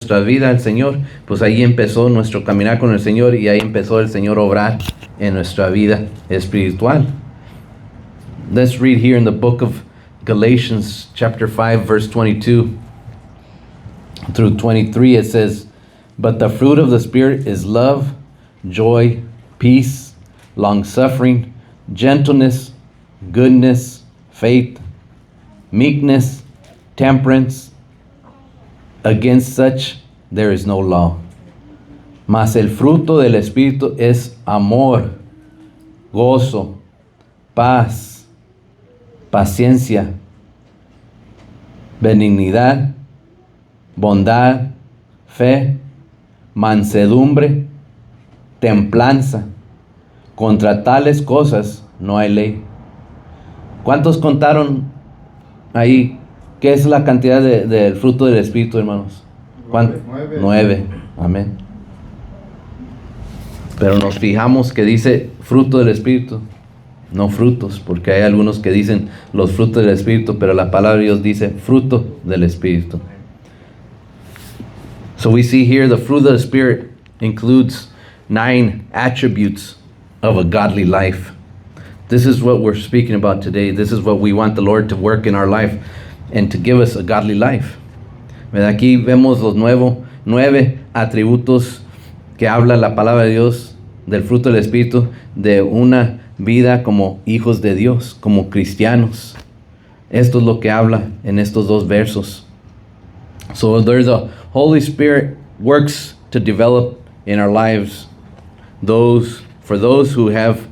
nuestra vida al Señor, pues ahí empezó nuestro caminar con el Señor y ahí empezó el Señor a obrar en nuestra vida espiritual. Let's read here in the book of Galatians chapter 5 verse 22 through 23. It says, "But the fruit of the Spirit is love, joy, peace, long-suffering, gentleness, goodness, faith, meekness, temperance. Against such there is no law. Mas el fruto del Espíritu es amor, gozo, paz, paciencia, benignidad, bondad, fe, mansedumbre, templanza. Contra tales cosas no hay ley." ¿Cuántos contaron ahí qué es la cantidad del fruto del Espíritu, hermanos? ¿Cuánto? 9. Amén. Pero nos fijamos que dice fruto del Espíritu, no frutos, porque hay algunos que dicen los frutos del Espíritu, pero la palabra de Dios dice fruto del Espíritu. So we see here the fruit of the Spirit includes 9 attributes of a godly life. This is what we're speaking about today. This is what we want the Lord to work in our life and to give us a godly life. Aquí vemos los 9 atributos que habla la palabra de Dios del fruto del Espíritu de una vida como hijos de Dios, como cristianos. Esto es lo que habla en estos 2 versos. So there's a Holy Spirit works to develop in our lives for those who have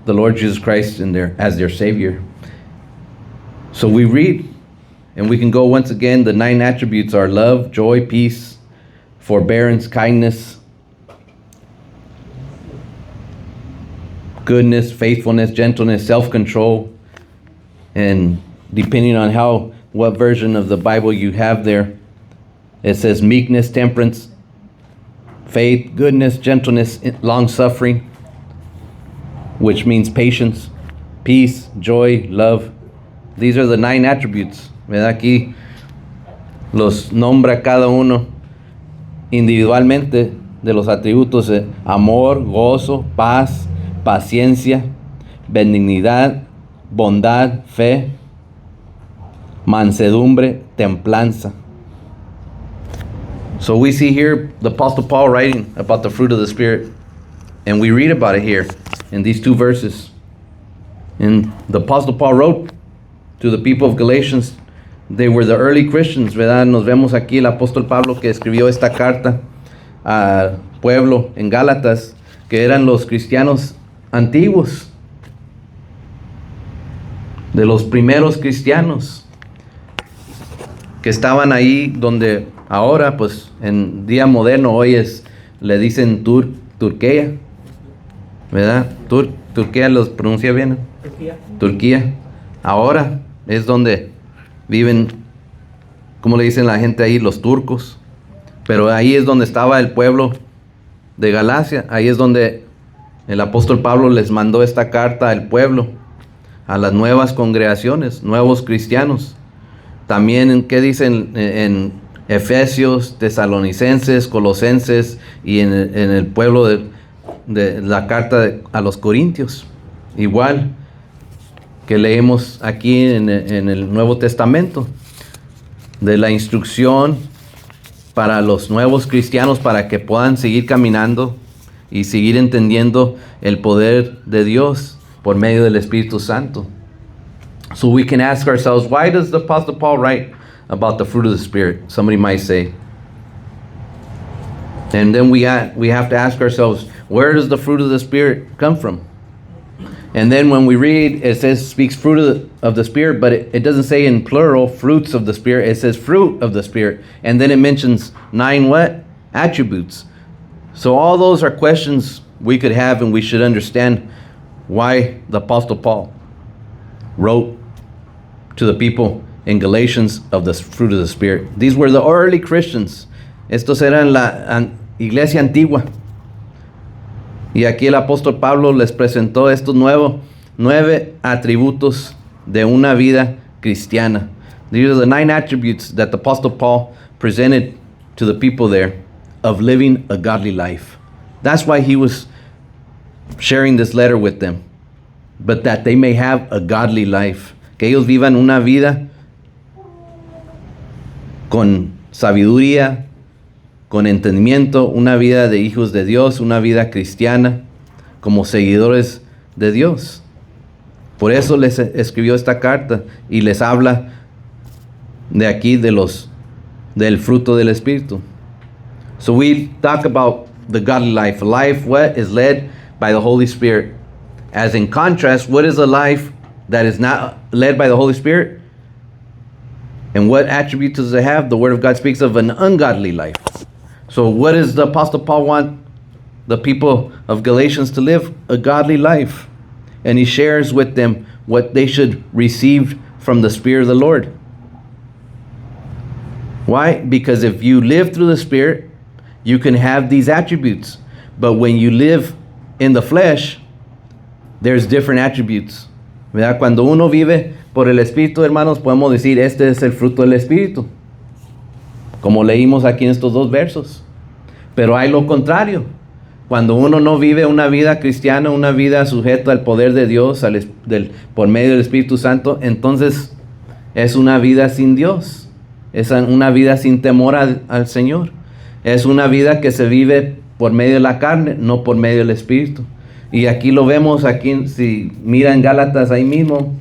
the Lord Jesus Christ as their Savior. So we read, and we can go once again, the 9 attributes are love, joy, peace, forbearance, kindness, goodness, faithfulness, gentleness, self-control. And depending on what version of the Bible you have there, it says meekness, temperance, faith, goodness, gentleness, long-suffering, which means patience, peace, joy, love. These are the 9 attributes. ¿Verdad? Aquí los nombra cada uno individualmente de los atributos: amor, gozo, paz, paciencia, benignidad, bondad, fe, mansedumbre, templanza. So we see here the Apostle Paul writing about the fruit of the Spirit, and we read about it here in these 2 verses. And the Apostle Paul wrote to the people of Galatians. They were the early Christians, ¿verdad? Nos vemos aquí el apóstol Pablo que escribió esta carta al pueblo en Gálatas, que eran los cristianos antiguos, de los primeros cristianos que estaban ahí donde ahora, pues en día moderno, le dicen Turquía, ¿verdad? Turquía los pronuncia bien, ¿no? Turquía. Ahora es donde viven, como le dicen la gente ahí, los turcos. Pero ahí es donde estaba el pueblo de Galacia. Ahí es donde el apóstol Pablo les mandó esta carta al pueblo, a las nuevas congregaciones, nuevos cristianos. También, ¿qué dicen en Efesios, Tesalonicenses, Colosenses y en el pueblo de la carta a los Corintios? Igual que leemos aquí en el Nuevo Testamento, de la instrucción para los nuevos cristianos para que puedan seguir caminando y seguir entendiendo el poder de Dios por medio del Espíritu Santo. So we can ask ourselves, why does the Apostle Paul write about the fruit of the Spirit? Somebody might say. And then we have to ask ourselves, where does the fruit of the Spirit come from? And then when we read, it says speaks fruit of the Spirit, but it doesn't say in plural fruits of the Spirit. It says fruit of the Spirit. And then it mentions 9 what? Attributes. So all those are questions we could have, and we should understand why the Apostle Paul wrote to the people in Galatians of the fruit of the Spirit. These were the early Christians. Estos eran la iglesia antigua. Y aquí el apóstol Pablo les presentó estos 9 atributos de una vida cristiana. These are the 9 attributes that the apostle Paul presented to the people there of living a godly life. That's why he was sharing this letter with them. But that they may have a godly life. Que ellos vivan una vida con sabiduría, con entendimiento, una vida de hijos de Dios, una vida cristiana, como seguidores de Dios. Por eso les escribió esta carta y les habla de aquí del fruto del Espíritu. So we talk about the godly life. Life what is led by the Holy Spirit. As in contrast, what is a life that is not led by the Holy Spirit? And what attributes does it have? The Word of God speaks of an ungodly life. So what does the Apostle Paul want the people of Galatians to live? A godly life. And he shares with them what they should receive from the Spirit of the Lord. Why? Because if you live through the Spirit, you can have these attributes. But when you live in the flesh, there's different attributes. ¿Verdad? Cuando uno vive por el Espíritu, hermanos, podemos decir, este es el fruto del Espíritu. Como leímos aquí en estos dos versos. Pero hay lo contrario. Cuando uno no vive una vida cristiana, una vida sujeta al poder de Dios, por medio del Espíritu Santo, entonces es una vida sin Dios. Es una vida sin temor al Señor. Es una vida que se vive por medio de la carne, no por medio del Espíritu. Y aquí lo vemos, aquí si miran Gálatas ahí mismo,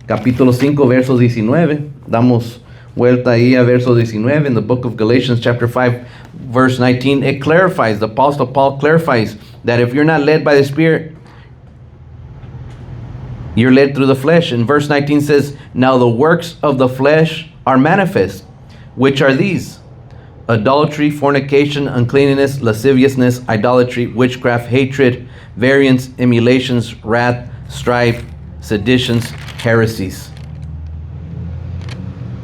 capítulo 5, verso 19. Damos vuelta ahí a verso 19 in the book of Galatians chapter 5, verse 19. It clarifies, the Apostle Paul clarifies that if you're not led by the Spirit, you're led through the flesh. And verse 19 says, now the works of the flesh are manifest, which are these: adultery, fornication, uncleanness, lasciviousness, idolatry, witchcraft, hatred, variance, emulations, wrath, strife, seditions, heresies.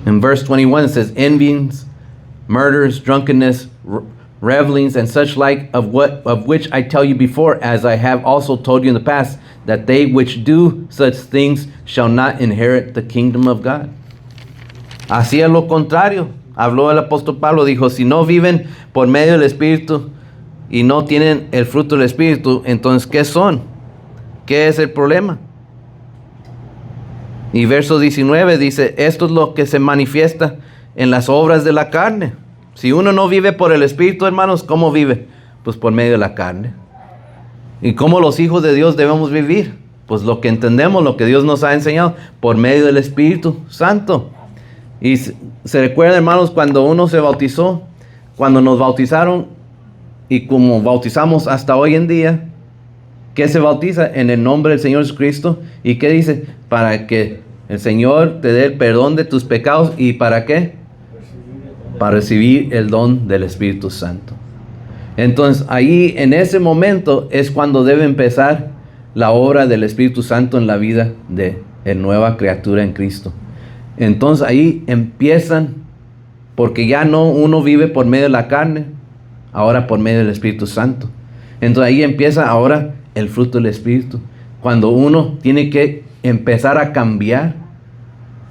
In verse 21 it says, envyings, murders, drunkenness, revelings, and such like, of which I tell you before, as I have also told you in the past, that they which do such things shall not inherit the kingdom of God. Así es lo contrario. Habló el apóstol Pablo, dijo, si no viven por medio del Espíritu y no tienen el fruto del Espíritu, entonces, ¿qué son? ¿Qué es el problema? Y verso 19 dice, esto es lo que se manifiesta en las obras de la carne. Si uno no vive por el Espíritu, hermanos, ¿cómo vive? Pues por medio de la carne. ¿Y cómo los hijos de Dios debemos vivir? Pues lo que entendemos, lo que Dios nos ha enseñado, por medio del Espíritu Santo. Y se recuerda, hermanos, cuando uno se bautizó, cuando nos bautizaron y como bautizamos hasta hoy en día, ¿qué se bautiza? En el nombre del Señor Jesucristo. ¿Y qué dice? Para que el Señor te dé el perdón de tus pecados. ¿Y para qué? Para recibir el don del Espíritu Santo. Entonces, ahí en ese momento es cuando debe empezar la obra del Espíritu Santo en la vida de la nueva criatura en Cristo. Entonces ahí empiezan, porque ya no uno vive por medio de la carne, ahora por medio del Espíritu Santo. Entonces ahí empieza ahora el fruto del Espíritu, cuando uno tiene que empezar a cambiar.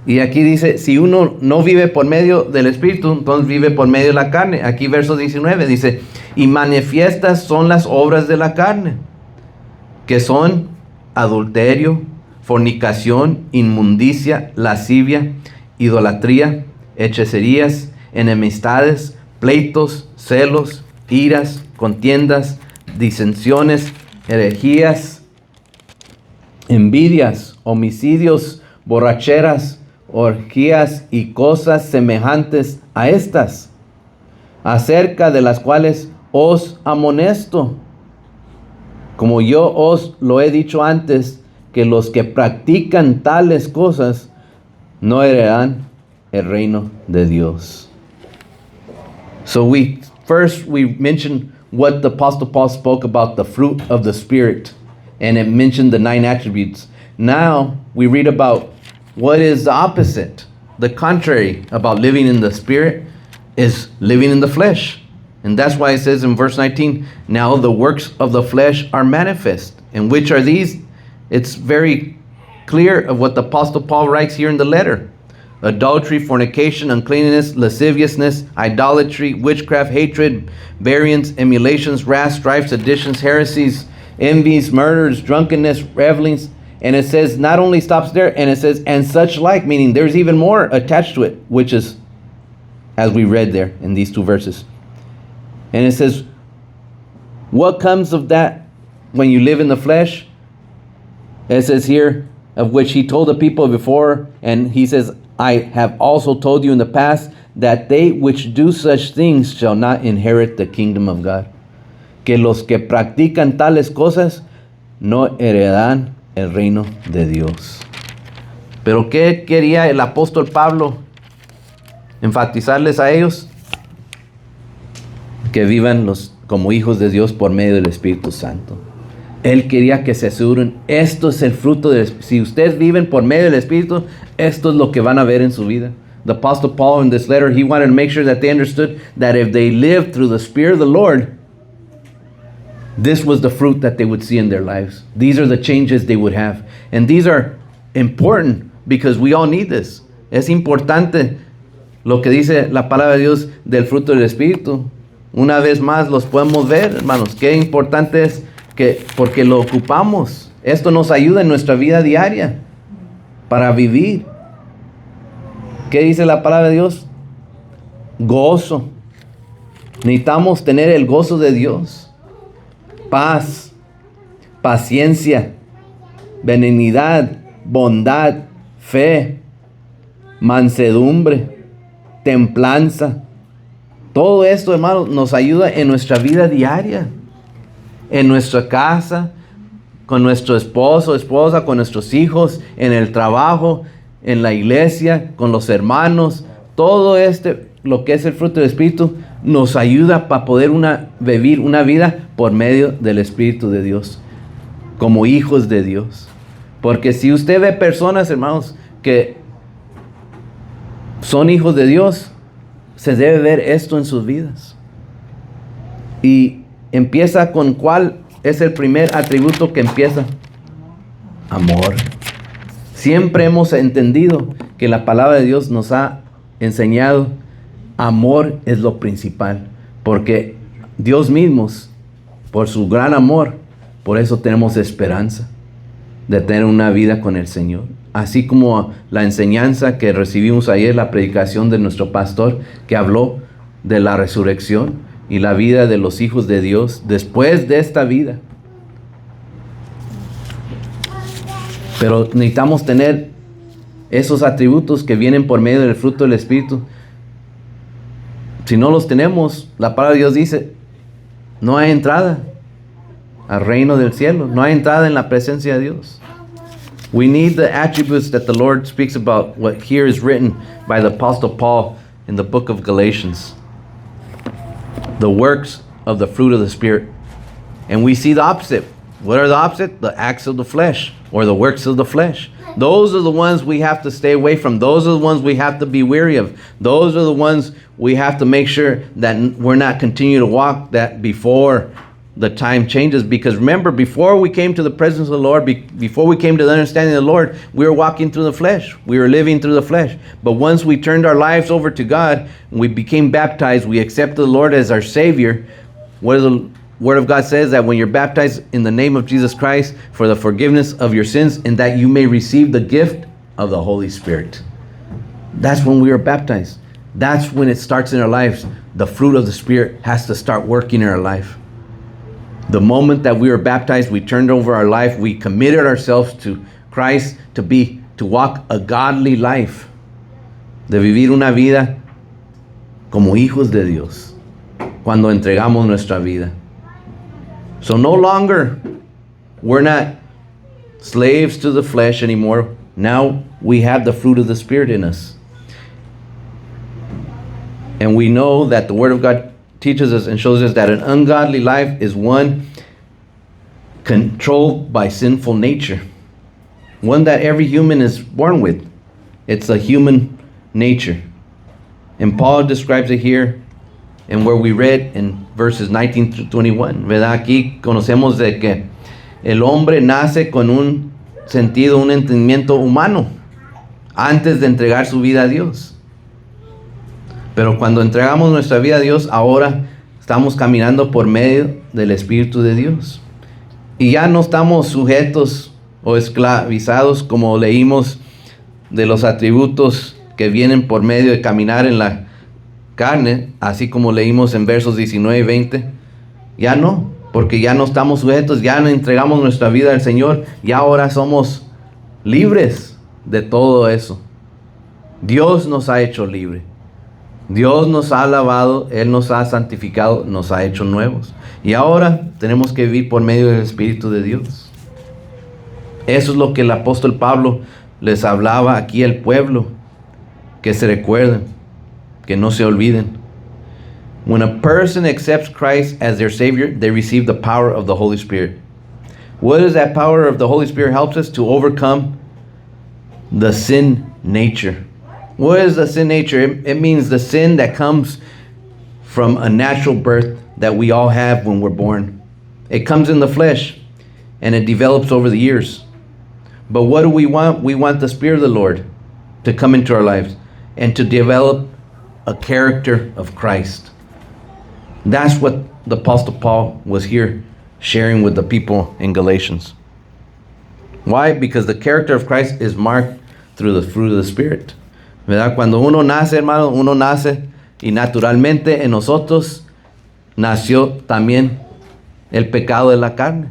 Y aquí dice, si uno no vive por medio del Espíritu, entonces vive por medio de la carne. Aquí verso 19 dice, y manifiestas son las obras de la carne, que son adulterio, fornicación, inmundicia, lascivia, idolatría, hechicerías, enemistades, pleitos, celos, iras, contiendas, disensiones, herejías, envidias, homicidios, borracheras, orgías y cosas semejantes a estas, acerca de las cuales os amonesto, como yo os lo he dicho antes, que los que practican tales cosas no heredarán el reino de Dios. So we mentioned what the Apostle Paul spoke about, the fruit of the Spirit, and it mentioned the 9 attributes. Now we read about what is the opposite, the contrary about living in the Spirit is living in the flesh. And that's why it says in verse 19, now the works of the flesh are manifest. And which are these? It's very clear of what the Apostle Paul writes here in the letter. adultery, fornication, uncleanness, lasciviousness, idolatry, witchcraft, hatred, variance, emulations, wrath, strife, seditions, heresies, envies, murders, drunkenness, revelings. And it says, not only stops there, and it says, and such like, meaning there's even more attached to it, which is, as we read there in these two verses. And it says, what comes of that when you live in the flesh? It says here, of which he told the people before, and he says, I have also told you in the past, that they which do such things shall not inherit the kingdom of God. Que los que practican tales cosas no heredarán el reino de Dios. Pero ¿qué quería el apóstol Pablo enfatizarles a ellos? Que vivan como hijos de Dios por medio del Espíritu Santo. Él quería que se aseguren, esto es el fruto de, si ustedes viven por medio del Espíritu, esto es lo que van a ver en su vida. The Apostle Paul in this letter, he wanted to make sure that they understood that if they lived through the Spirit of the Lord, this was the fruit that they would see in their lives. These are the changes they would have. And these are important because we all need this. Es importante lo que dice la palabra de Dios del fruto del Espíritu. Una vez más los podemos ver, hermanos. Qué importante es que porque lo ocupamos. Esto nos ayuda en nuestra vida diaria para vivir. ¿Qué dice la palabra de Dios? Gozo. Necesitamos tener el gozo de Dios. Paz, paciencia, benignidad, bondad, fe, mansedumbre, templanza. Todo esto, hermanos, nos ayuda en nuestra vida diaria, en nuestra casa, con nuestro esposo, esposa, con nuestros hijos, en el trabajo, en la iglesia, con los hermanos. Todo lo que es el fruto del Espíritu, nos ayuda para poder vivir una vida por medio del Espíritu de Dios, como hijos de Dios. Porque si usted ve personas, hermanos, que son hijos de Dios, se debe ver esto en sus vidas. Y empieza con cuál es el primer atributo que empieza. Amor. Siempre hemos entendido que la palabra de Dios nos ha enseñado amor es lo principal, porque Dios mismo, por su gran amor, por eso tenemos esperanza de tener una vida con el Señor. Así como la enseñanza que recibimos ayer, la predicación de nuestro pastor, que habló de la resurrección y la vida de los hijos de Dios después de esta vida. Pero necesitamos tener esos atributos que vienen por medio del fruto del Espíritu. Si no los tenemos, la palabra de Dios dice, no hay entrada al reino del cielo, no hay entrada en la presencia de Dios. We need the attributes that the Lord speaks about, what here is written by the Apostle Paul in the book of Galatians. The works of the fruit of the Spirit. And we see the opposite. What are the opposite? The acts of the flesh, or the works of the flesh. Those are the ones we have to stay away from. Those are the ones we have to be weary of. Those are the ones we have to make sure that we're not continue to walk that before the time changes. Because remember, before we came to the presence of the Lord, before we came to the understanding of the Lord, we were walking through the flesh. We were living through the flesh. But once we turned our lives over to God, we became baptized, we accepted the Lord as our Savior. What does the Word of God says? That when you're baptized in the name of Jesus Christ for the forgiveness of your sins, and that you may receive the gift of the Holy Spirit. That's when we are baptized. That's when it starts in our lives. The fruit of the Spirit has to start working in our life. The moment that we were baptized, we turned over our life. We committed ourselves to Christ to walk a godly life. De vivir una vida como hijos de Dios. Cuando entregamos nuestra vida. So no longer, we're not slaves to the flesh anymore. Now we have the fruit of the Spirit in us. And we know that the Word of God teaches us and shows us that an ungodly life is one controlled by sinful nature. One that every human is born with. It's a human nature. And Paul describes it here, and where we read in verses 19 to 21, ¿verdad? Aquí conocemos de que el hombre nace con un sentido, un entendimiento humano. antes de entregar su vida a Dios. Pero cuando entregamos nuestra vida a Dios, ahora estamos caminando por medio del Espíritu de Dios. Y ya no estamos sujetos o esclavizados, como leímos, de los atributos que vienen por medio de caminar en la carne, así como leímos en versos 19 y 20. Ya no, porque ya no estamos sujetos, ya no entregamos nuestra vida al Señor, y ahora somos libres de todo eso. Dios nos ha hecho libre. Dios nos ha lavado, Él nos ha santificado, nos ha hecho nuevos. Y ahora tenemos que vivir por medio del Espíritu de Dios. Eso es lo que el apóstol Pablo les hablaba aquí al pueblo. Que se recuerden, que no se olviden. When a person accepts Christ as their Savior, they receive the power of the Holy Spirit. What is that power of the Holy Spirit? Helps us to overcome the sin nature. What is the sin nature? It means the sin that comes from a natural birth that we all have when we're born. It comes in the flesh and it develops over the years. But what do we want? We want the Spirit of the Lord to come into our lives and to develop a character of Christ. That's what the Apostle Paul was here sharing with the people in Galatians. Why? Because the character of Christ is marked through the fruit of the Spirit. ¿Verdad? Cuando uno nace, hermano, uno nace y naturalmente en nosotros nació también el pecado de la carne.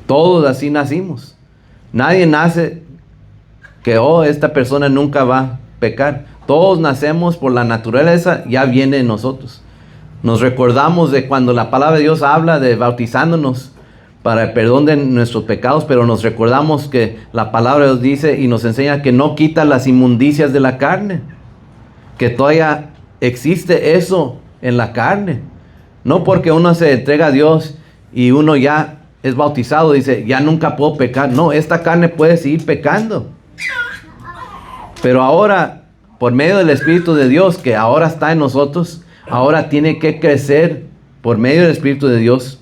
Todos así nacimos. Nadie nace que, esta persona nunca va a pecar. Todos nacemos por la naturaleza, ya viene en nosotros. Nos recordamos de cuando la palabra de Dios habla de bautizándonos para el perdón de nuestros pecados, pero nos recordamos que la palabra de Dios dice y nos enseña que no quita las inmundicias de la carne, que todavía existe eso en la carne. No porque uno se entrega a Dios y uno ya es bautizado, dice, ya nunca puedo pecar. No, esta carne puede seguir pecando. Pero ahora, por medio del Espíritu de Dios, que ahora está en nosotros, ahora tiene que crecer por medio del Espíritu de Dios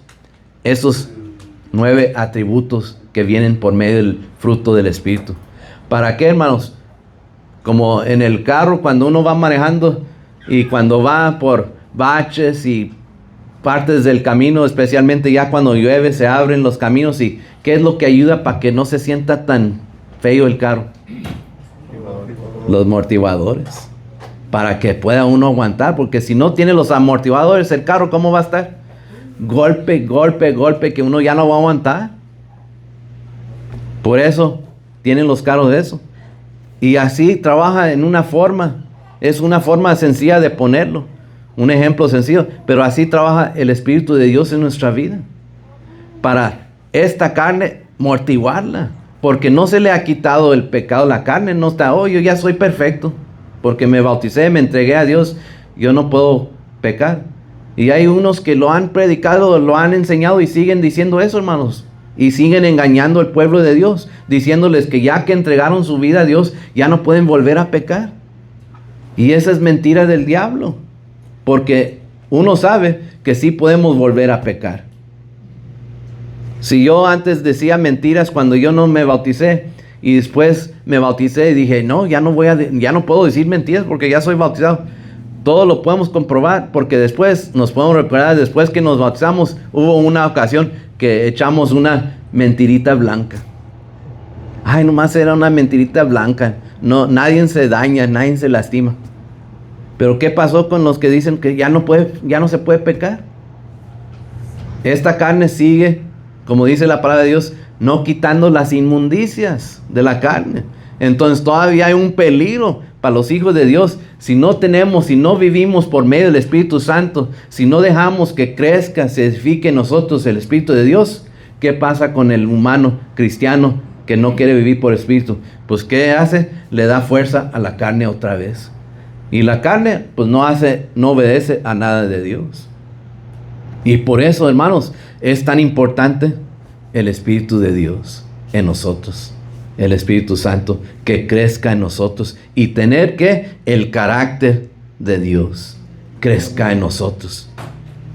esos 9 atributos que vienen por medio del fruto del Espíritu. ¿Para qué, hermanos? Como en el carro, cuando uno va manejando y cuando va por baches y partes del camino, especialmente ya cuando llueve, se abren los caminos. ¿Y qué es lo que ayuda para que no se sienta tan feo el carro? Los amortiguadores. Para que pueda uno aguantar, porque si no tiene los amortiguadores, el carro, ¿cómo va a estar? Golpe, golpe, golpe, que uno ya no va a aguantar. Por eso tienen los carros de eso. Y así trabaja en una forma. Es una forma sencilla de ponerlo. Un ejemplo sencillo. Pero así trabaja el Espíritu de Dios en nuestra vida. Para esta carne, amortiguarla. Porque no se le ha quitado el pecado a la carne. No está, yo ya soy perfecto. Porque me bauticé, me entregué a Dios. Yo no puedo pecar. Y hay unos que lo han predicado, lo han enseñado y siguen diciendo eso, hermanos. Y siguen engañando al pueblo de Dios, diciéndoles que ya que entregaron su vida a Dios, ya no pueden volver a pecar. Y esa es mentira del diablo. Porque uno sabe que sí podemos volver a pecar. Si yo antes decía mentiras cuando yo no me bauticé, y después me bauticé y dije, no, ya no puedo decir mentiras porque ya soy bautizado. Todo lo podemos comprobar porque después nos podemos recordar, después que nos bautizamos, hubo una ocasión que echamos una mentirita blanca. Ay, nomás era una mentirita blanca. No, nadie se daña, nadie se lastima. Pero ¿qué pasó con los que dicen que ya no se puede pecar? Esta carne sigue, como dice la palabra de Dios, no quitando las inmundicias de la carne. Entonces todavía hay un peligro para los hijos de Dios. Si no vivimos por medio del Espíritu Santo, si no dejamos que crezca, se edifique en nosotros el Espíritu de Dios, ¿qué pasa con el humano cristiano que no quiere vivir por Espíritu? Pues ¿qué hace? Le da fuerza a la carne otra vez. Y la carne pues no obedece a nada de Dios. Y por eso, hermanos, es tan importante el Espíritu de Dios en nosotros. El Espíritu Santo que crezca en nosotros y tener que el carácter de Dios crezca en nosotros.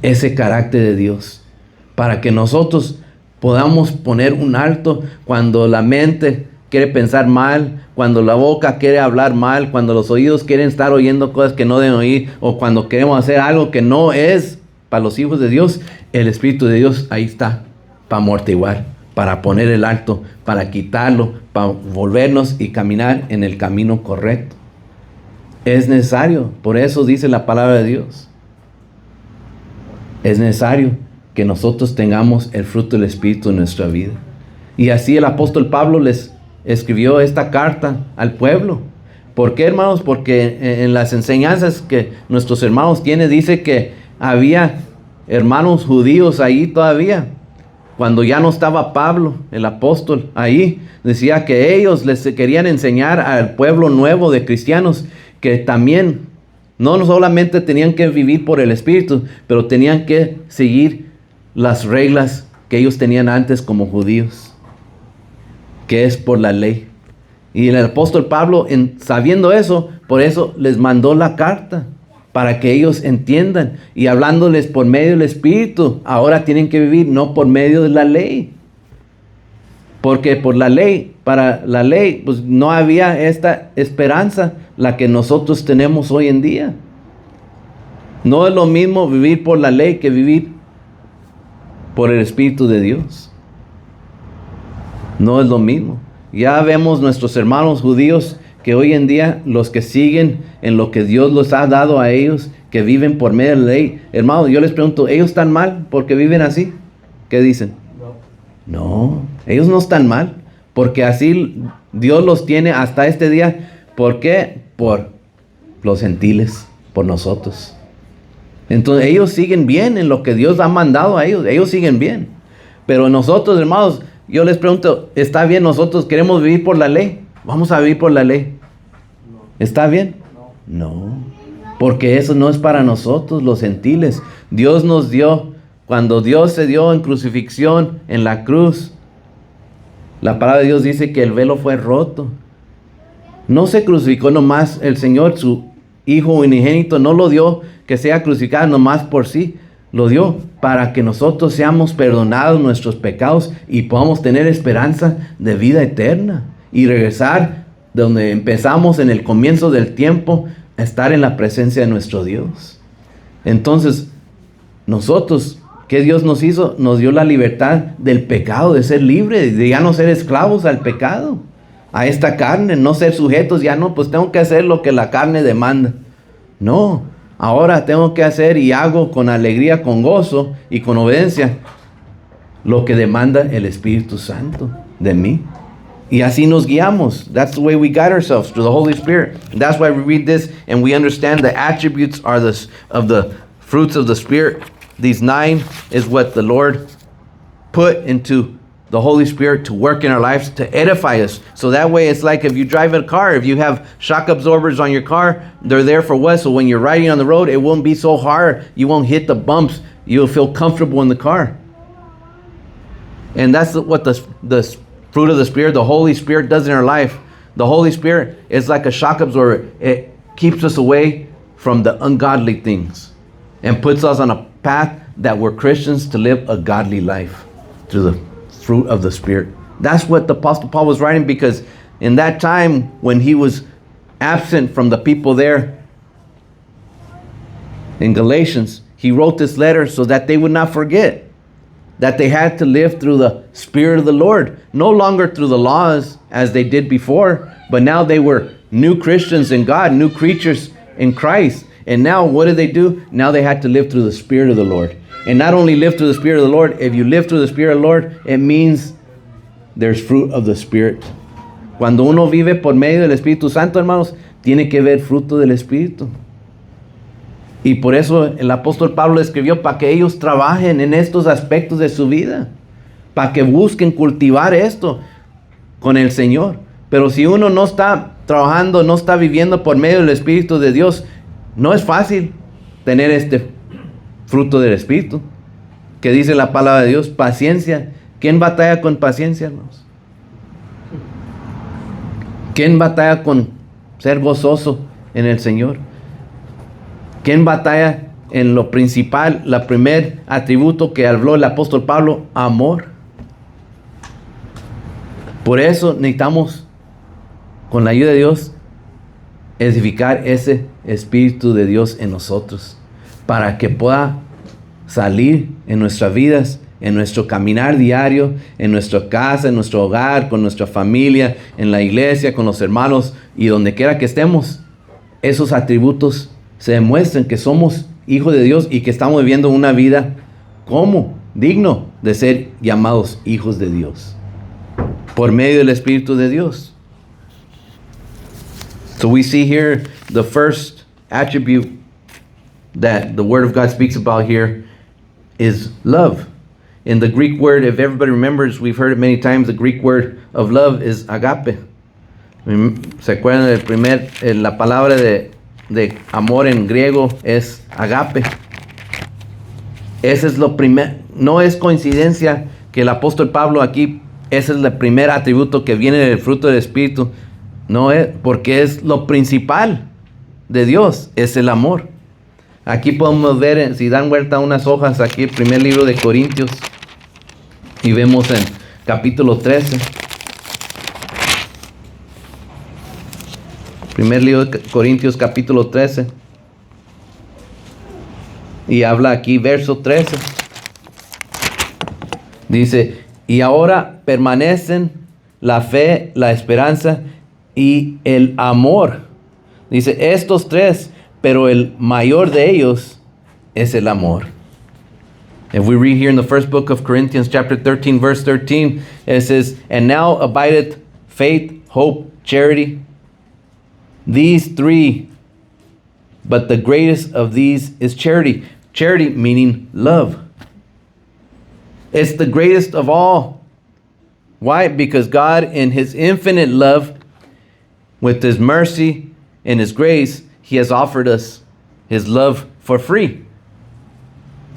Ese carácter de Dios para que nosotros podamos poner un alto cuando la mente quiere pensar mal, cuando la boca quiere hablar mal, cuando los oídos quieren estar oyendo cosas que no deben oír, o cuando queremos hacer algo que no es para los hijos de Dios, el Espíritu de Dios ahí está, para amortiguar, para poner el alto, para quitarlo, para volvernos y caminar en el camino correcto. Es necesario, por eso dice la palabra de Dios. Es necesario que nosotros tengamos el fruto del Espíritu en nuestra vida. Y así el apóstol Pablo les escribió esta carta al pueblo. ¿Por qué, hermanos? Porque en las enseñanzas que nuestros hermanos tienen, dice que había hermanos judíos ahí todavía. Cuando ya no estaba Pablo, el apóstol, ahí, decía que ellos les querían enseñar al pueblo nuevo de cristianos que también no solamente tenían que vivir por el Espíritu, pero tenían que seguir las reglas que ellos tenían antes como judíos, que es por la ley. Y el apóstol Pablo, sabiendo eso, por eso les mandó la carta, para que ellos entiendan, y hablándoles por medio del Espíritu, ahora tienen que vivir no por medio de la ley. Porque por la ley, para la ley, pues no había esta esperanza, la que nosotros tenemos hoy en día. No es lo mismo vivir por la ley que vivir por el Espíritu de Dios. No es lo mismo. Ya vemos nuestros hermanos judíos que hoy en día, los que siguen en lo que Dios les ha dado a ellos, que viven por medio de la ley. Hermanos, yo les pregunto, ¿ellos están mal porque viven así? ¿Qué dicen? No, ellos no están mal, porque así Dios los tiene hasta este día. ¿Por qué? Por los gentiles, por nosotros. Entonces ellos siguen bien en lo que Dios ha mandado a ellos siguen bien. Pero nosotros, hermanos, yo les pregunto, ¿está bien? Nosotros queremos vivir por la ley. Vamos a vivir por la ley. ¿Está bien? No, porque eso no es para nosotros los gentiles. Dios nos dio, cuando Dios se dio en crucifixión, en la cruz, la palabra de Dios dice que el velo fue roto. No se crucificó nomás el Señor, su Hijo unigénito, no lo dio que sea crucificado nomás por sí. Lo dio para que nosotros seamos perdonados nuestros pecados y podamos tener esperanza de vida eterna. Y regresar de donde empezamos en el comienzo del tiempo, a estar en la presencia de nuestro Dios. Entonces, nosotros, ¿qué Dios nos hizo? Nos dio la libertad del pecado, de ser libres, de ya no ser esclavos al pecado, a esta carne, no ser sujetos, ya no, pues tengo que hacer lo que la carne demanda. No, ahora tengo que hacer y hago con alegría, con gozo y con obediencia lo que demanda el Espíritu Santo de mí. Y así nos guiamos. That's the way we guide ourselves, through the Holy Spirit. And that's why we read this and we understand the attributes are of the fruits of the Spirit. These 9 is what the Lord put into the Holy Spirit to work in our lives, to edify us. So that way it's like if you drive a car, if you have shock absorbers on your car, they're there for what? So when you're riding on the road, it won't be so hard. You won't hit the bumps. You'll feel comfortable in the car. And that's what the fruit of the Spirit, the Holy Spirit does in our life. The Holy Spirit is like a shock absorber. It keeps us away from the ungodly things and puts us on a path that we're Christians to live a godly life through the fruit of the Spirit. That's what the Apostle Paul was writing, because in that time when he was absent from the people there in Galatians, he wrote this letter so that they would not forget that they had to live through the Spirit of the Lord, no longer through the laws as they did before, but now they were new Christians in God, new creatures in Christ. And now what did they do? Now they had to live through the Spirit of the Lord. And not only live through the Spirit of the Lord, if you live through the Spirit of the Lord, it means there's fruit of the Spirit. Cuando uno vive por medio del Espíritu Santo, hermanos, tiene que ver fruto del Espíritu. Y por eso el apóstol Pablo escribió para que ellos trabajen en estos aspectos de su vida, para que busquen cultivar esto con el Señor. Pero si uno no está trabajando, no está viviendo por medio del Espíritu de Dios, no es fácil tener este fruto del Espíritu, que dice la palabra de Dios, paciencia. ¿Quién batalla con paciencia, hermanos? ¿Quién batalla con ser gozoso en el Señor? ¿Quién batalla en lo principal, la primer atributo que habló el apóstol Pablo? Amor. Por eso necesitamos, con la ayuda de Dios, edificar ese Espíritu de Dios en nosotros, para que pueda salir en nuestras vidas, en nuestro caminar diario, en nuestra casa, en nuestro hogar, con nuestra familia, en la iglesia, con los hermanos y donde quiera que estemos. Esos atributos se demuestran que somos hijos de Dios y que estamos viviendo una vida como digno de ser llamados hijos de Dios por medio del Espíritu de Dios. So we see here the first attribute that the Word of God speaks about here is love. In the Greek word, if everybody remembers, we've heard it many times, the Greek word of love is agape. ¿Se acuerdan la palabra de amor en griego es agape? Ese es lo primer, no es coincidencia que el apóstol Pablo aquí, ese es el primer atributo que viene del fruto del Espíritu. No es, porque es lo principal de Dios, es el amor. Aquí podemos ver, si dan vuelta unas hojas, aquí el primer libro de Corintios, y vemos en capítulo 13. Primer libro de Corintios, capítulo 13. Y habla aquí, verso 13. Dice, y ahora permanecen la fe, la esperanza y el amor. Dice, estos tres, pero el mayor de ellos es el amor. If we read here in the first book of Corinthians, chapter 13, verse 13, it says, and now abideth faith, hope, charity. These three, but the greatest of these is charity. Charity meaning love. It's the greatest of all. Why? Because God, in His infinite love, with His mercy and His grace, He has offered us His love for free.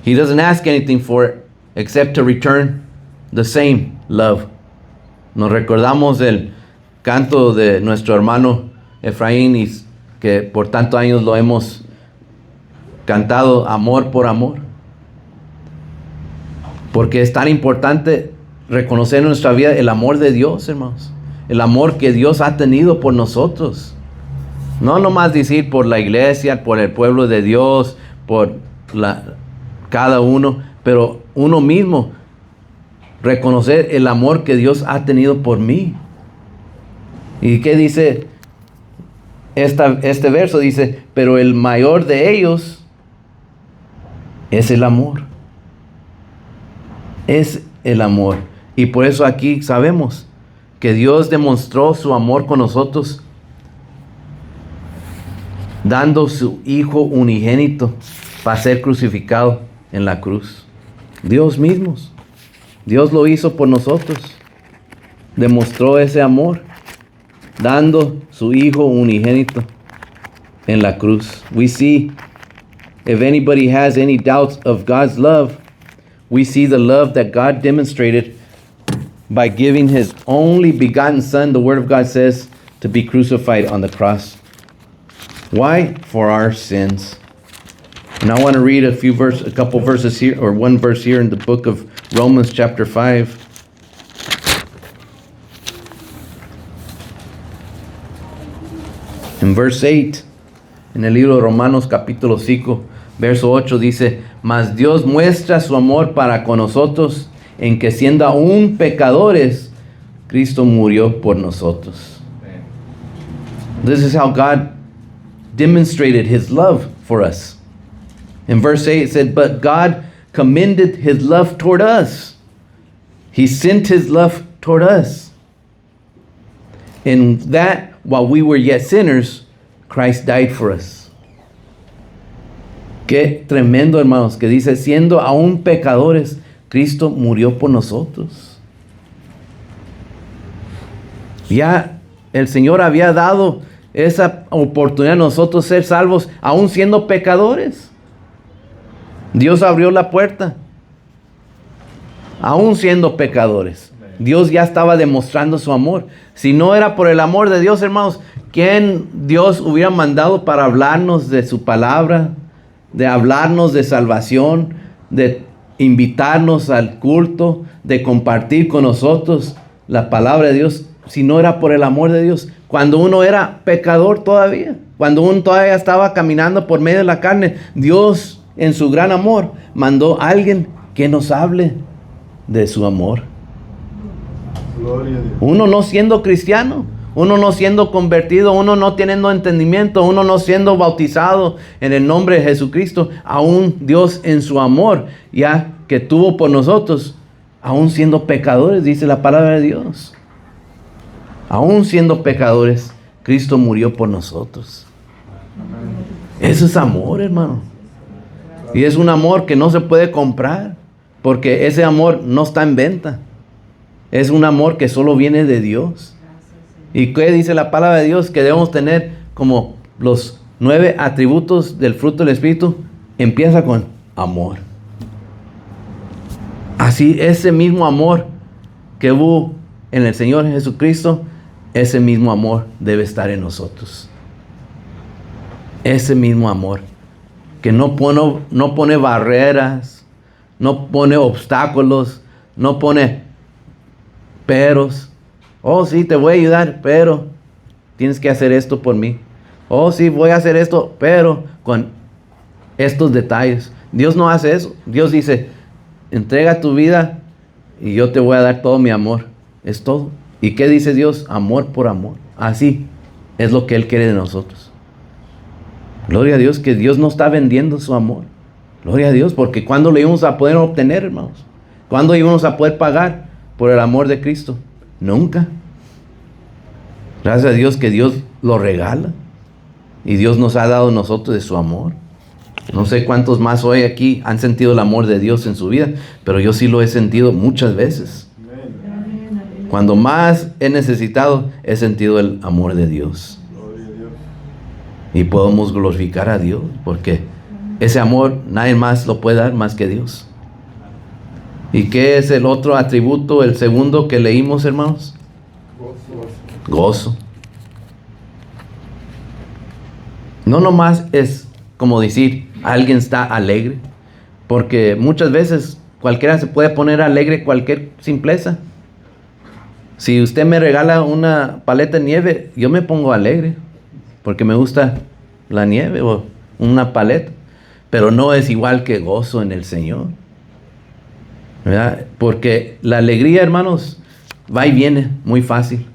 He doesn't ask anything for it except to return the same love. Nos recordamos del canto de nuestro hermano Efraín, y que por tantos años lo hemos cantado, amor por amor. Porque es tan importante reconocer en nuestra vida el amor de Dios, hermanos. El amor que Dios ha tenido por nosotros. No nomás decir por la iglesia, por el pueblo de Dios, por cada uno, pero uno mismo. Reconocer el amor que Dios ha tenido por mí. ¿Y qué dice este verso? Dice, pero el mayor de ellos es el amor. Es el amor. Y por eso aquí sabemos que Dios demostró su amor con nosotros dando su Hijo unigénito para ser crucificado en la cruz. Dios mismo. Dios lo hizo por nosotros. Demostró ese amor dando su Hijo unigénito en la cruz. We see, if anybody has any doubts of God's love, we see the love that God demonstrated by giving His only begotten Son, the Word of God says, to be crucified on the cross. Why? For our sins. And I want to read a couple verses here, or one verse here in the book of Romans chapter 5. En verse 8, en el libro de Romanos capítulo 5, verso 8 dice, mas Dios muestra su amor para con nosotros en que siendo aún pecadores, Cristo murió por nosotros. This is how God demonstrated His love for us. In verse 8 it said, but God commended His love toward us. He sent His love toward us. In that, while we were yet sinners, Christ died for us. Qué tremendo, hermanos, que dice, siendo aún pecadores, Cristo murió por nosotros. Ya el Señor había dado esa oportunidad a nosotros ser salvos, aún siendo pecadores. Dios abrió la puerta, aún siendo pecadores. Dios ya estaba demostrando su amor. Si no era por el amor de Dios, hermanos, ¿quién Dios hubiera mandado para hablarnos de su palabra, de hablarnos de salvación, de invitarnos al culto, de compartir con nosotros, la palabra de Dios si no era por el amor de Dios? Cuando uno era pecador todavía, cuando uno todavía estaba caminando por medio de la carne, Dios en su gran amor mandó a alguien que nos hable de su amor. Gloria a Dios. Uno no siendo cristiano, uno no siendo convertido, uno no teniendo entendimiento, uno no siendo bautizado en el nombre de Jesucristo, aún Dios en su amor, ya que tuvo por nosotros, aún siendo pecadores, dice la palabra de Dios. Aún siendo pecadores, Cristo murió por nosotros. Eso es amor, hermano. Y es un amor que no se puede comprar, porque ese amor no está en venta. Es un amor que solo viene de Dios. ¿Y qué dice la palabra de Dios? Que debemos tener como los 9 atributos del fruto del Espíritu. Empieza con amor. Así, ese mismo amor que hubo en el Señor Jesucristo, ese mismo amor debe estar en nosotros. Ese mismo amor que no pone barreras, no pone obstáculos, no pone peros. Oh, sí, te voy a ayudar, pero tienes que hacer esto por mí. Oh, sí, voy a hacer esto, pero con estos detalles. Dios no hace eso. Dios dice, entrega tu vida y yo te voy a dar todo mi amor. Es todo. ¿Y qué dice Dios? Amor por amor. Así es lo que Él quiere de nosotros. Gloria a Dios que Dios no está vendiendo su amor. Gloria a Dios, porque ¿cuándo lo íbamos a poder obtener, hermanos? ¿Cuándo íbamos a poder pagar por el amor de Cristo? Nunca. Gracias a Dios que Dios lo regala. Y Dios nos ha dado a nosotros de su amor. No sé cuántos más hoy aquí han sentido el amor de Dios en su vida, pero yo sí lo he sentido muchas veces. Cuando más he necesitado, he sentido el amor de Dios. Y podemos glorificar a Dios, porque ese amor nadie más lo puede dar más que Dios. ¿Y qué es el otro atributo, el segundo que leímos, hermanos? Gozo. No nomás es como decir, alguien está alegre, porque muchas veces cualquiera se puede poner alegre, cualquier simpleza. Si usted me regala una paleta de nieve, yo me pongo alegre, porque me gusta la nieve o una paleta, pero no es igual que gozo en el Señor, ¿verdad? Porque la alegría, hermanos, va y viene muy fácil.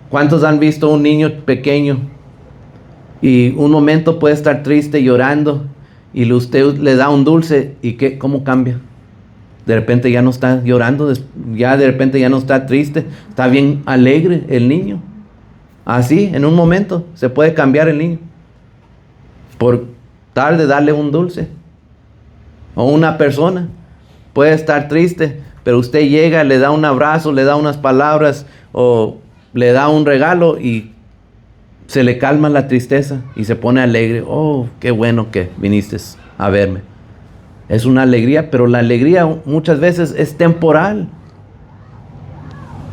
¿Cuántos han visto un niño pequeño y un momento puede estar triste, llorando, y usted le da un dulce y cómo cambia? De repente ya no está llorando, ya de repente ya no está triste, está bien alegre el niño. Así, en un momento, se puede cambiar el niño por tal de darle un dulce. O una persona puede estar triste, pero usted llega, le da un abrazo, le da unas palabras o le da un regalo y se le calma la tristeza y se pone alegre. Oh, qué bueno que viniste a verme. Es una alegría, pero la alegría muchas veces es temporal.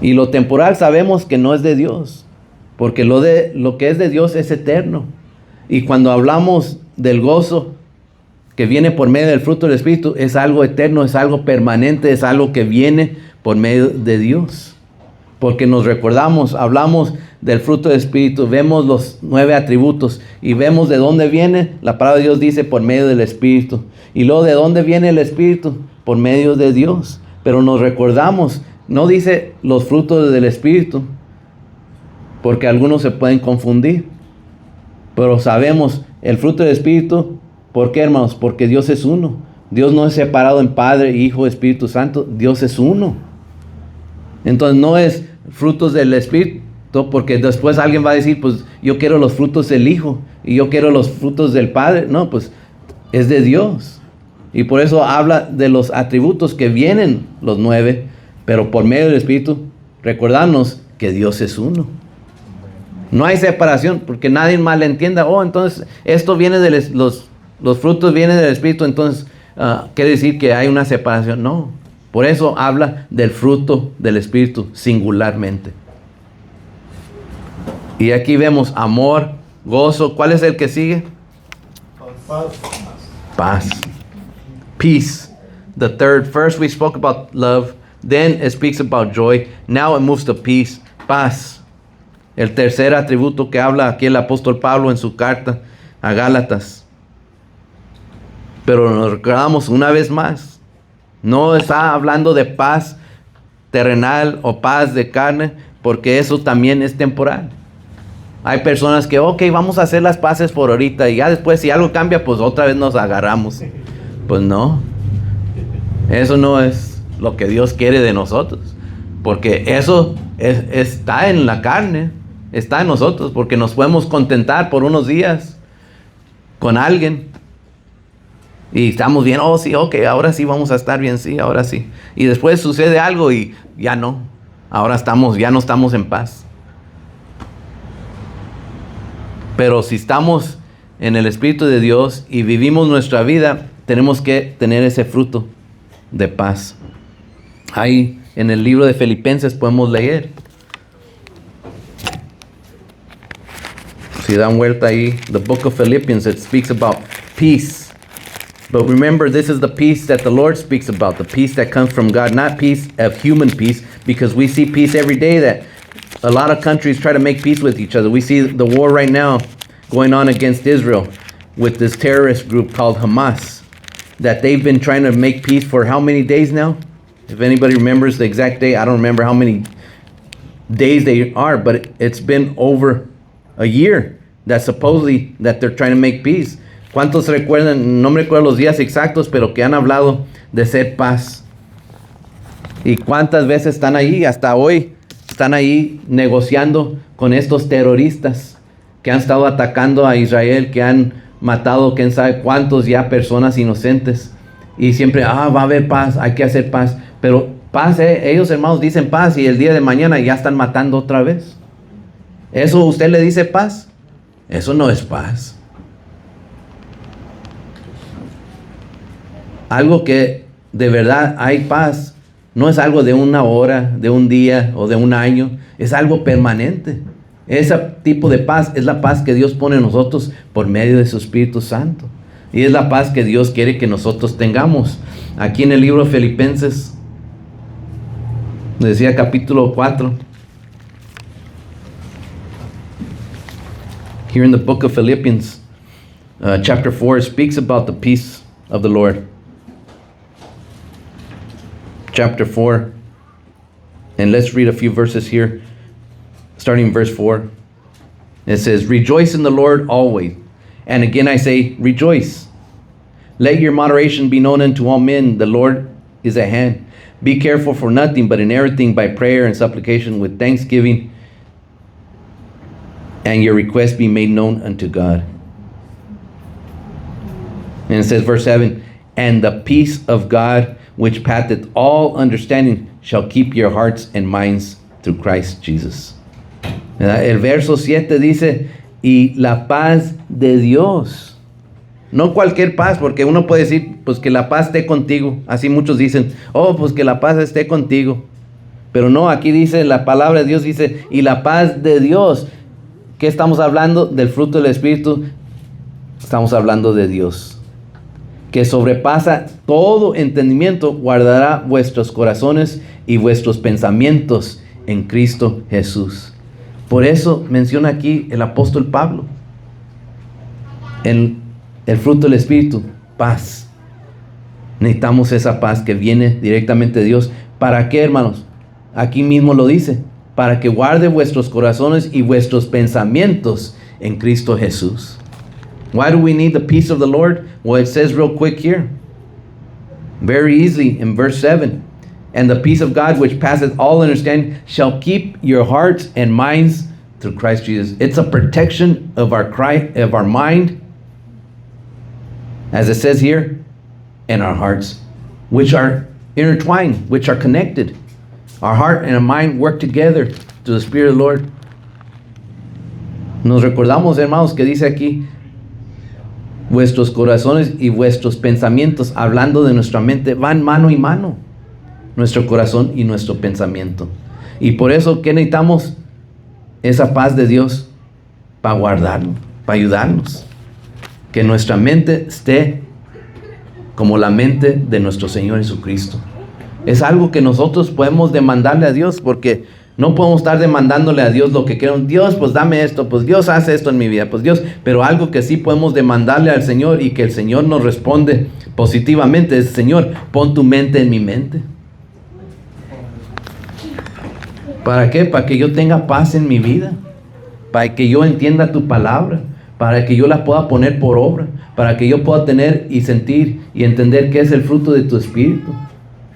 Y lo temporal sabemos que no es de Dios, porque lo que es de Dios es eterno. Y cuando hablamos del gozo que viene por medio del fruto del Espíritu, es algo eterno, es algo permanente, es algo que viene por medio de Dios. Porque nos recordamos, hablamos del fruto del Espíritu, vemos los 9 atributos y vemos de dónde viene. La palabra de Dios dice por medio del Espíritu. Y luego de dónde viene el Espíritu, por medio de Dios. Pero nos recordamos, no dice los frutos del Espíritu, porque algunos se pueden confundir. Pero sabemos el fruto del Espíritu. ¿Por qué, hermanos? Porque Dios es uno. Dios no es separado en Padre, Hijo, Espíritu Santo. Dios es uno. Entonces no es frutos del Espíritu, porque después alguien va a decir, pues yo quiero los frutos del Hijo y yo quiero los frutos del Padre. No, pues es de Dios. Y por eso habla de los atributos que vienen los 9, pero por medio del Espíritu, recordarnos que Dios es uno. No hay separación, porque nadie mal entienda, oh, entonces esto viene de los frutos vienen del Espíritu, entonces quiere decir que hay una separación. No, por eso habla del fruto del Espíritu singularmente. Y aquí vemos amor, gozo. ¿Cuál es el que sigue? Paz. Peace. The third. First we spoke about love. Then it speaks about joy. Now it moves to peace, paz. El tercer atributo que habla aquí el apóstol Pablo en su carta a Gálatas. Pero nos recordamos una vez más, no está hablando de paz terrenal o paz de carne, porque eso también es temporal. Hay personas que, ok, vamos a hacer las paces por ahorita y ya después si algo cambia, pues otra vez nos agarramos. Pues no, eso no es lo que Dios quiere de nosotros, porque eso está en la carne, está en nosotros, porque nos podemos contentar por unos días con alguien y estamos bien, oh sí, ok, ahora sí vamos a estar bien, sí, ahora sí. Y después sucede algo y ya no, ya no estamos en paz. Pero si estamos en el Espíritu de Dios y vivimos nuestra vida, tenemos que tener ese fruto de paz. Ahí en el libro de Filipenses podemos leer. Si dan vuelta ahí, the book of Philippians, it speaks about peace. But remember, this is the peace that the Lord speaks about, the peace that comes from God, not peace of human peace, because we see peace every day that a lot of countries try to make peace with each other. We see the war right now going on against Israel with this terrorist group called Hamas, that they've been trying to make peace for how many days now? If anybody remembers the exact day, I don't remember how many days they are, but it's been over a year that supposedly that they're trying to make peace. ¿Cuántos recuerdan? No me recuerdo los días exactos, pero que han hablado de ser paz. ¿Y cuántas veces están ahí? Hasta hoy están ahí negociando con estos terroristas que han estado atacando a Israel, que han matado quién sabe cuántos ya personas inocentes. Y siempre, va a haber paz, hay que hacer paz. Pero paz, ellos hermanos dicen paz y el día de mañana ya están matando otra vez. ¿Eso usted le dice paz? Eso no es paz. Algo que de verdad hay paz no es algo de una hora, de un día o de un año, es algo permanente. Ese tipo de paz es la paz que Dios pone en nosotros por medio de su Espíritu Santo. Y es la paz que Dios quiere que nosotros tengamos. Aquí en el libro de Filipenses, decía capítulo 4. Here in the book of Philippians, chapter 4, speaks about the peace of the Lord. Chapter 4, and let's read a few verses here, starting in verse 4. It says, "Rejoice in the Lord always. And again I say, rejoice. Let your moderation be known unto all men. The Lord is at hand. Be careful for nothing, but in everything by prayer and supplication with thanksgiving, and your requests be made known unto God." And it says, verse 7, "And the peace of God, which passeth all understanding, shall keep your hearts and minds through Christ Jesus." El verso 7 dice, y la paz de Dios. No cualquier paz, porque uno puede decir, pues que la paz esté contigo. Así muchos dicen, oh, pues que la paz esté contigo. Pero no, aquí dice, la palabra de Dios dice, y la paz de Dios. ¿Qué estamos hablando? Del fruto del Espíritu. Estamos hablando de Dios, que sobrepasa todo entendimiento, guardará vuestros corazones y vuestros pensamientos en Cristo Jesús. Por eso menciona aquí el apóstol Pablo, el fruto del Espíritu, paz. Necesitamos esa paz que viene directamente de Dios. ¿Para qué, hermanos? Aquí mismo lo dice, para que guarde vuestros corazones y vuestros pensamientos en Cristo Jesús. Why do we need the peace of the Lord? Well, it says real quick here, very easily in verse 7, "And the peace of God which passeth all understanding shall keep your hearts and minds through Christ Jesus." It's a protection of our mind, as it says here, and our hearts, which are intertwined, which are connected. Our heart and our mind work together to the Spirit of the Lord. Nos recordamos, hermanos, que dice aquí, vuestros corazones y vuestros pensamientos, hablando de nuestra mente, van mano y mano, nuestro corazón y nuestro pensamiento. Y por eso, ¿qué necesitamos? Esa paz de Dios para guardarnos, para ayudarnos. Que nuestra mente esté como la mente de nuestro Señor Jesucristo. Es algo que nosotros podemos demandarle a Dios, porque no podemos estar demandándole a Dios lo que queremos. Dios, pues dame esto, pues Dios hace esto en mi vida, pues Dios, pero algo que sí podemos demandarle al Señor y que el Señor nos responde positivamente es: Señor, pon tu mente en mi mente. ¿Para qué? Para que yo tenga paz en mi vida, para que yo entienda tu palabra, para que yo la pueda poner por obra, para que yo pueda tener y sentir y entender qué es el fruto de tu espíritu.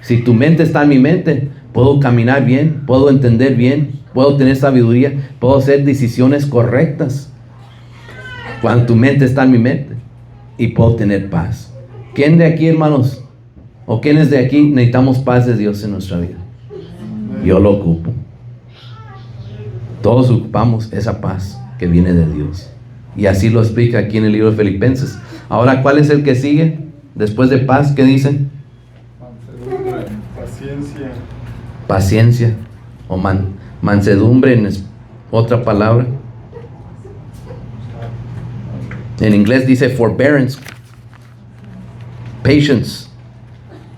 Si tu mente está en mi mente, puedo caminar bien, puedo entender bien, puedo tener sabiduría, puedo hacer decisiones correctas. Cuando tu mente está en mi mente, y puedo tener paz. ¿Quién de aquí, hermanos, o quiénes de aquí necesitamos paz de Dios en nuestra vida? Yo lo ocupo. Todos ocupamos esa paz que viene de Dios. Y así lo explica aquí en el libro de Filipenses. Ahora, ¿cuál es el que sigue? Después de paz, ¿qué dice? Paciencia. Paciencia o mansedumbre en otra palabra. En inglés dice forbearance. Patience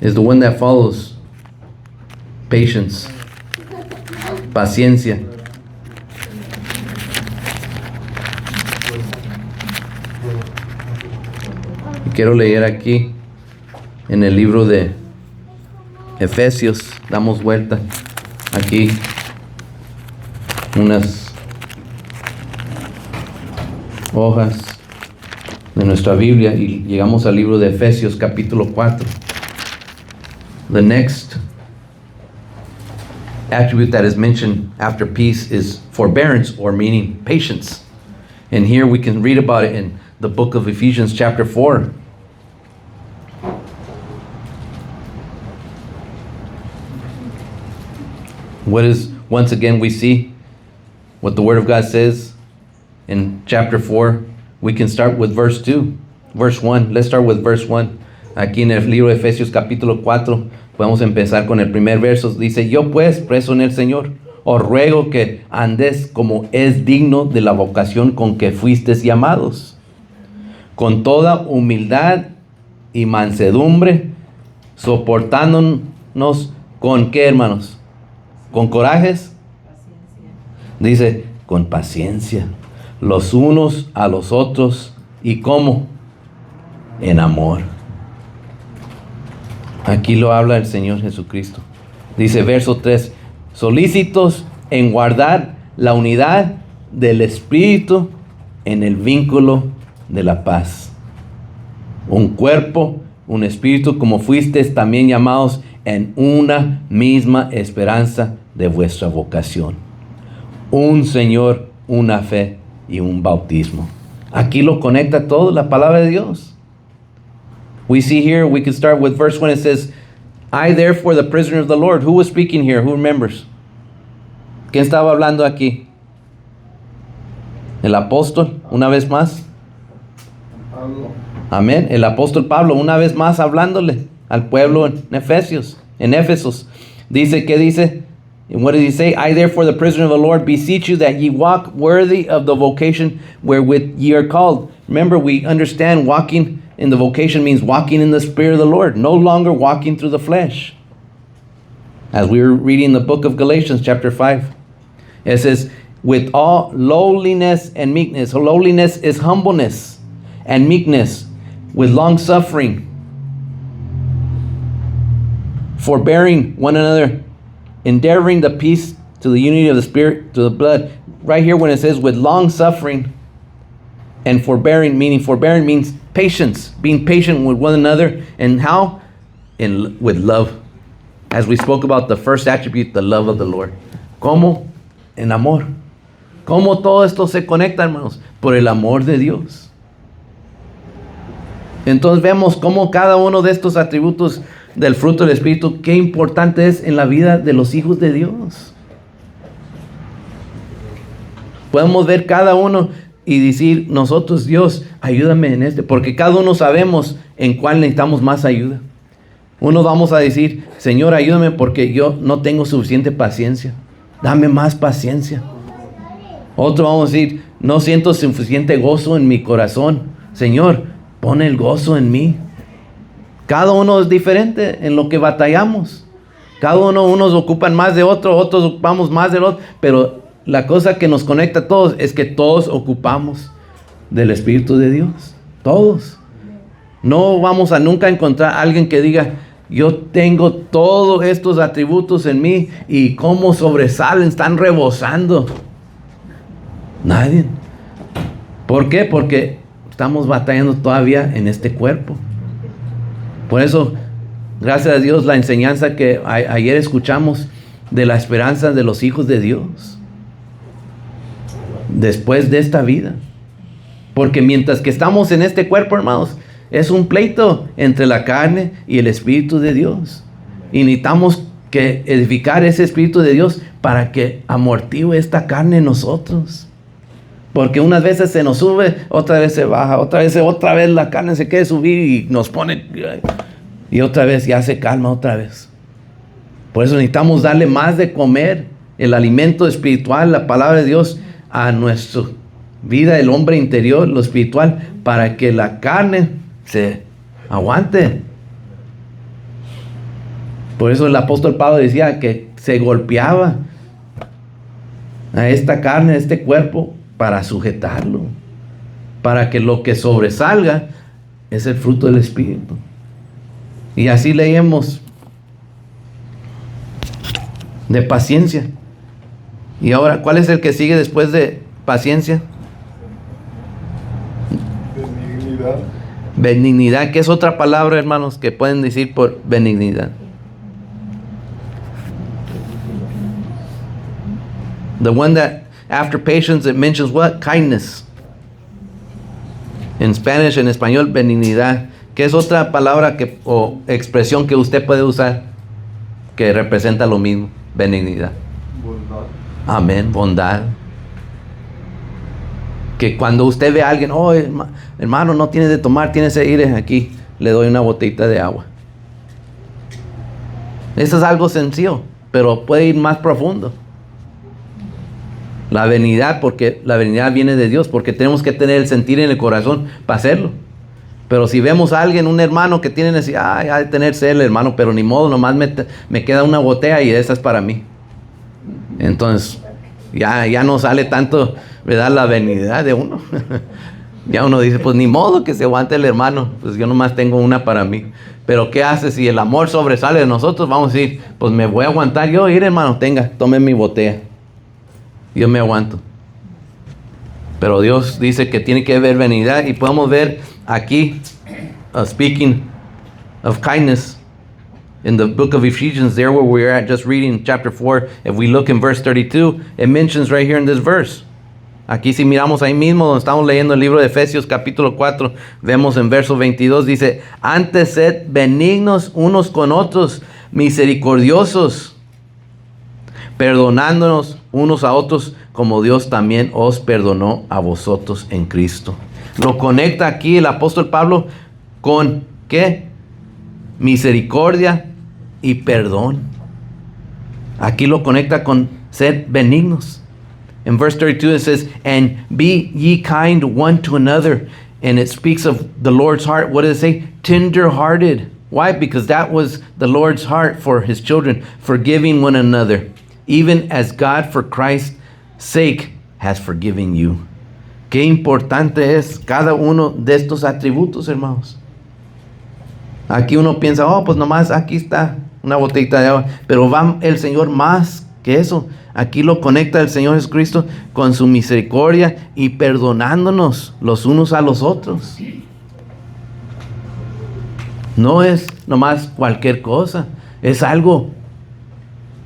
is the one that follows. Patience. Paciencia. Y quiero leer aquí en el libro de Efesios. Damos vuelta aquí unas hojas de nuestra Biblia y llegamos al libro de Efesios capítulo 4. The next attribute that is mentioned after peace is forbearance, or meaning patience. And here we can read about it in the book of Ephesians chapter 4. What is, once again, we see what the Word of God says in chapter 4. We can start with verse 2. Verse 1. Let's start with verse 1. Aquí en el libro de Efesios capítulo 4, podemos empezar con el primer verso. Dice: yo pues, preso en el Señor, os ruego que andéis como es digno de la vocación con que fuisteis llamados, con toda humildad y mansedumbre, soportándonos con ¿qué, hermanos? ¿Con corajes? Dice, con paciencia, los unos a los otros. ¿Y cómo? En amor. Aquí lo habla el Señor Jesucristo. Dice verso 3, solícitos en guardar la unidad del Espíritu en el vínculo de la paz. Un cuerpo, un espíritu, como fuisteis también llamados en una misma esperanza de vuestra vocación. Un Señor, una fe y un bautismo. Aquí lo conecta todo la palabra de Dios. We see here, we can start with verse 1. It says, I therefore, the prisoner of the Lord. Who was speaking here? Who remembers? ¿Quién estaba hablando aquí? El apóstol, una vez más. Pablo. Amén. El apóstol Pablo, una vez más hablándole al pueblo en Efesios, en Éfesos. Dice, ¿qué dice? And what does he say? I therefore, the prisoner of the Lord, beseech you that ye walk worthy of the vocation wherewith ye are called. Remember, we understand walking in the vocation means walking in the Spirit of the Lord, no longer walking through the flesh. As we were reading the book of Galatians chapter 5, it says, with all lowliness and meekness. So lowliness is humbleness, and meekness with long suffering, forbearing one another, endeavoring the peace to the unity of the Spirit, to the blood. Right here when it says with long suffering and forbearing means patience, being patient with one another. And how? With love. As we spoke about the first attribute, the love of the Lord. ¿Cómo? En amor. ¿Cómo todo esto se conecta, hermanos? Por el amor de Dios. Entonces vemos cómo cada uno de estos atributos del fruto del Espíritu, qué importante es en la vida de los hijos de Dios. Podemos ver cada uno y decir, nosotros, Dios, ayúdame en este, porque cada uno sabemos en cuál necesitamos más ayuda. Uno vamos a decir, Señor, ayúdame porque yo no tengo suficiente paciencia. Dame más paciencia. Otro vamos a decir, no siento suficiente gozo en mi corazón. Señor, pon el gozo en mí. Cada uno es diferente en lo que batallamos. Cada uno, unos ocupan más de otro, otros ocupamos más del otro, pero la cosa que nos conecta a todos es que todos ocupamos del Espíritu de Dios. Todos. No vamos a nunca encontrar a alguien que diga, yo tengo todos estos atributos en mí y cómo sobresalen, están rebosando. Nadie. ¿Por qué? Porque estamos batallando todavía en este cuerpo. Por eso, gracias a Dios, la enseñanza que ayer escuchamos de la esperanza de los hijos de Dios después de esta vida. Porque mientras que estamos en este cuerpo, hermanos, es un pleito entre la carne y el Espíritu de Dios. Y necesitamos que edificar ese Espíritu de Dios para que amortigue esta carne en nosotros. Porque unas veces se nos sube, otra vez se baja, otra vez la carne se quiere subir y nos pone, y otra vez ya se calma otra vez. Por eso necesitamos darle más de comer, el alimento espiritual, la palabra de Dios, a nuestra vida, el hombre interior, lo espiritual, para que la carne se aguante. Por eso el apóstol Pablo decía que se golpeaba a esta carne, a este cuerpo, para sujetarlo, para que lo que sobresalga es el fruto del Espíritu. Y así leemos de paciencia. Y ahora, ¿cuál es el que sigue después de paciencia? Benignidad. Benignidad, que es otra palabra, hermanos, que pueden decir por benignidad. The one that after patience it mentions what? Kindness. En Spanish, en español, benignidad, que es otra palabra que, o expresión que usted puede usar que representa lo mismo, benignidad. Bondad. Amén, bondad. Que cuando usted ve a alguien, oh hermano, no tienes de tomar, tienes que ir aquí, le doy una botellita de agua. Eso es algo sencillo, pero puede ir más profundo. La benignidad, porque la benignidad viene de Dios, porque tenemos que tener el sentir en el corazón para hacerlo. Pero si vemos a alguien, un hermano que tiene necesidad, hay de tener sed el hermano, pero ni modo, nomás me queda una botella y esa es para mí. Entonces, ya no sale tanto, ¿verdad?, la benignidad de uno. Ya uno dice, pues ni modo que se aguante el hermano, pues yo nomás tengo una para mí. Pero ¿qué hace si el amor sobresale de nosotros? Vamos a decir, pues me voy a aguantar yo, ir hermano, tome mi botella. Yo me aguanto. Pero Dios dice que tiene que haber benignidad, y podemos ver aquí, speaking of kindness, in the book of Ephesians, there where we're at, just reading chapter 4, if we look in verse 32, it mentions right here in this verse. Aquí si miramos ahí mismo donde estamos leyendo el libro de Efesios capítulo 4, vemos en verso 22, dice, antes sed benignos unos con otros, misericordiosos, perdonándonos unos a otros, como Dios también os perdonó a vosotros en Cristo. Lo conecta aquí el apóstol Pablo con ¿qué? Misericordia y perdón. Aquí lo conecta con ser benignos. In verse 32 it says, and be ye kind one to another. And it speaks of the Lord's heart. What does it say? Tender-hearted. Why? Because that was the Lord's heart for his children, forgiving one another, even as God for Christ's sake has forgiven you. Qué importante es cada uno de estos atributos, hermanos. Aquí uno piensa, oh, pues nomás aquí está una botellita de agua, pero va el Señor más que eso. Aquí lo conecta el Señor Jesucristo con su misericordia y perdonándonos los unos a los otros. No es nomás cualquier cosa, es algo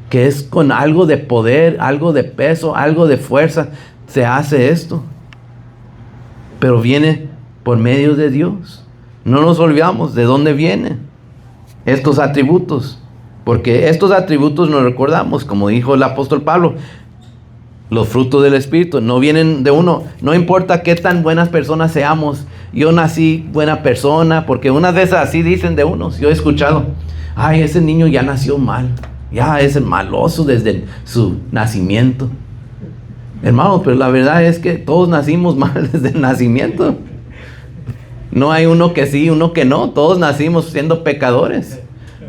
que es con algo de poder, algo de peso, algo de fuerza, se hace esto. Pero viene por medio de Dios. No nos olvidamos de dónde vienen estos atributos. Porque estos atributos nos recordamos, como dijo el apóstol Pablo, los frutos del Espíritu no vienen de uno. No importa qué tan buenas personas seamos. Yo nací buena persona, porque unas veces así dicen de unos. Yo he escuchado, ay, ese niño ya nació mal. Ya es el maloso desde su nacimiento. Hermanos, pero la verdad es que todos nacimos mal desde el nacimiento. No hay uno que sí, uno que no. Todos nacimos siendo pecadores.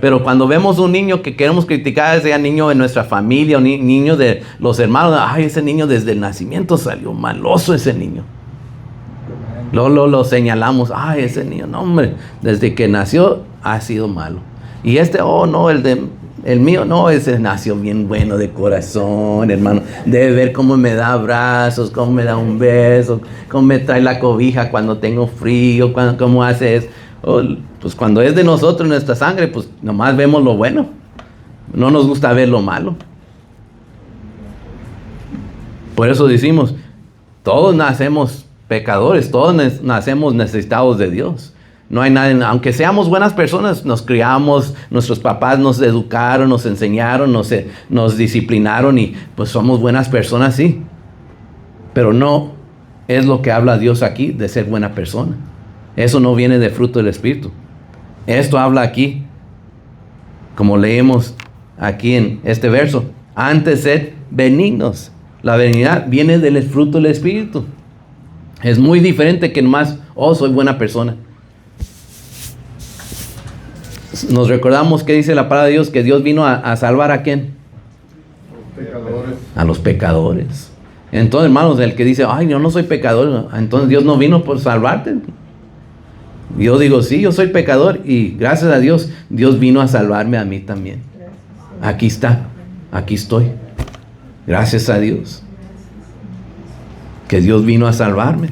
Pero cuando vemos un niño que queremos criticar, sea niño de nuestra familia o niño de los hermanos, ay, ese niño desde el nacimiento salió maloso ese niño. Lo señalamos, ay, ese niño, no hombre, desde que nació ha sido malo. Y oh no, el mío no, ese nació bien bueno de corazón, hermano. Debe ver cómo me da abrazos, cómo me da un beso, cómo me trae la cobija cuando tengo frío, cómo hace eso. Pues cuando es de nosotros, nuestra sangre, pues nomás vemos lo bueno. No nos gusta ver lo malo. Por eso decimos, todos nacemos pecadores, todos nacemos necesitados de Dios. No hay nadie, aunque seamos buenas personas, nos criamos, nuestros papás nos educaron, nos enseñaron, nos disciplinaron y pues somos buenas personas, sí. Pero no es lo que habla Dios aquí de ser buena persona. Eso no viene de fruto del Espíritu. Esto habla aquí, como leemos aquí en este verso, antes sed benignos. La benignidad viene del fruto del Espíritu. Es muy diferente que nomás, soy buena persona. Nos recordamos que dice la palabra de Dios, que Dios vino a salvar ¿a quién? Pecadores. A los pecadores. Entonces, hermanos, el que dice, ay, yo no soy pecador, entonces Dios no vino por salvarte. Yo digo, sí, yo soy pecador y gracias a Dios, Dios vino a salvarme a mí también. Aquí está, aquí estoy. Gracias a Dios. Que Dios vino a salvarme.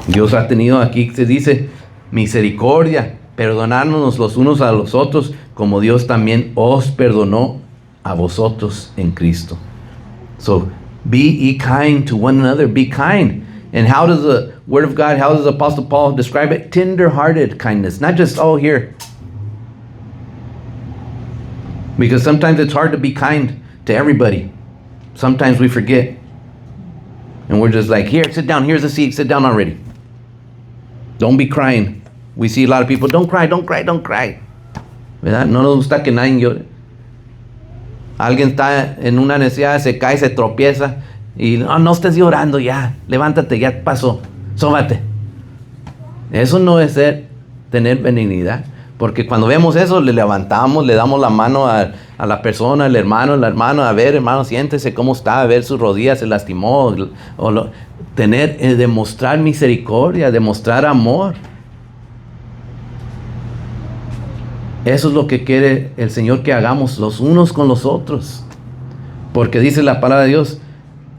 Dios ha tenido aquí, se dice, misericordia, perdonarnos los unos a los otros, como Dios también os perdonó a vosotros en Cristo. So, be ye kind to one another, be kind. And how does the Word of God, how does the Apostle Paul describe it? Tender-hearted kindness. Not just, here. Because sometimes it's hard to be kind to everybody. Sometimes we forget. And we're just like, here, sit down. Here's a seat. Sit down already. Don't be crying. We see a lot of people, don't cry, don't cry, don't cry. ¿Verdad? No nos gusta que nadie llore. Alguien está en una necesidad, se cae, se tropieza. Y no estés llorando ya, levántate, ya pasó, sóbate. Eso no es tener benignidad, porque cuando vemos eso, le levantamos, le damos la mano a la persona, la hermana, a ver, hermano, siéntese cómo está, a ver sus rodillas, se lastimó, demostrar misericordia, demostrar amor. Eso es lo que quiere el Señor que hagamos los unos con los otros, porque dice la palabra de Dios,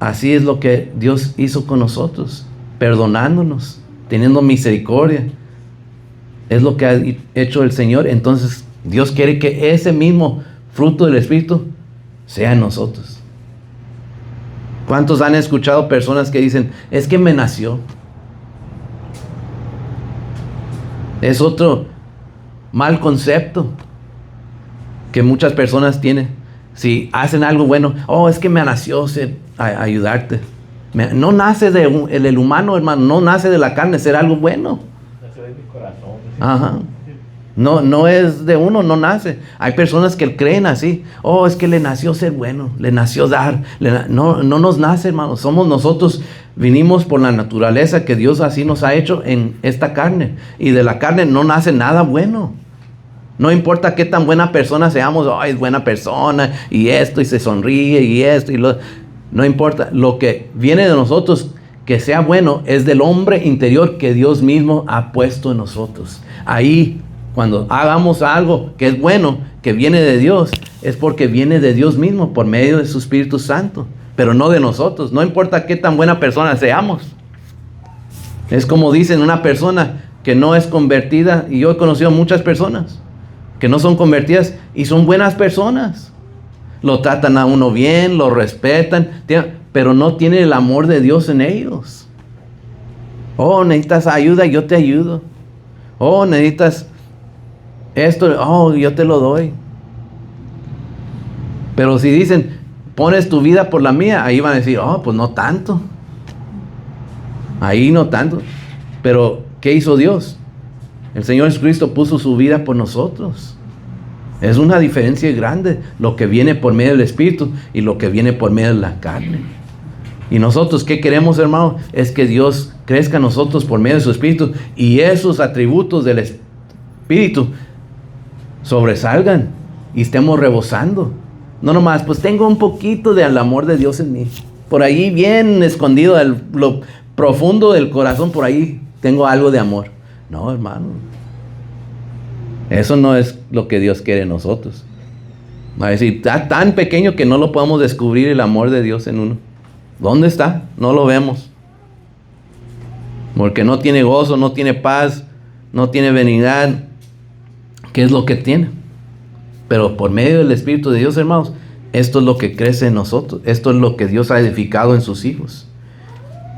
así es lo que Dios hizo con nosotros, perdonándonos, teniendo misericordia. Es lo que ha hecho el Señor. Entonces Dios quiere que ese mismo fruto del Espíritu sea en nosotros. ¿Cuántos han escuchado personas que dicen, es que me nació? Es otro mal concepto que muchas personas tienen. Si hacen algo bueno, es que me nació ayudarte. No nace el humano, hermano, no nace de la carne ser algo bueno. Nace de mi corazón. Ajá. No es de uno, no nace. Hay personas que creen así. Es que le nació ser bueno, le nació dar. No nos nace, hermano. Somos nosotros, vinimos por la naturaleza que Dios así nos ha hecho en esta carne. Y de la carne no nace nada bueno. No importa qué tan buena persona seamos, es buena persona, y esto, y se sonríe, y esto, y lo... No importa, lo que viene de nosotros, que sea bueno, es del hombre interior que Dios mismo ha puesto en nosotros. Ahí, cuando hagamos algo que es bueno, que viene de Dios, es porque viene de Dios mismo, por medio de su Espíritu Santo, pero no de nosotros. No importa qué tan buena persona seamos. Es como dicen, una persona que no es convertida, y yo he conocido muchas personas que no son convertidas y son buenas personas. Lo tratan a uno bien, lo respetan, pero no tienen el amor de Dios en ellos. Necesitas ayuda, yo te ayudo. Necesitas esto, yo te lo doy. Pero si dicen, pones tu vida por la mía, ahí van a decir, pues no tanto. Ahí no tanto. Pero, ¿qué hizo Dios? El Señor Jesucristo puso su vida por nosotros. Es una diferencia grande lo que viene por medio del Espíritu y lo que viene por medio de la carne. Y nosotros, ¿qué queremos, hermano? Es que Dios crezca en nosotros por medio de su Espíritu, y esos atributos del Espíritu sobresalgan y estemos rebosando. No nomás, pues tengo un poquito del amor de Dios en mí. Por ahí bien escondido, lo profundo del corazón, por ahí tengo algo de amor. No, hermano. Eso no es lo que Dios quiere en nosotros. Va a decir, está tan pequeño que no lo podemos descubrir el amor de Dios en uno. ¿Dónde está? No lo vemos. Porque no tiene gozo, no tiene paz, no tiene benignidad. ¿Qué es lo que tiene? Pero por medio del Espíritu de Dios, hermanos, esto es lo que crece en nosotros. Esto es lo que Dios ha edificado en sus hijos.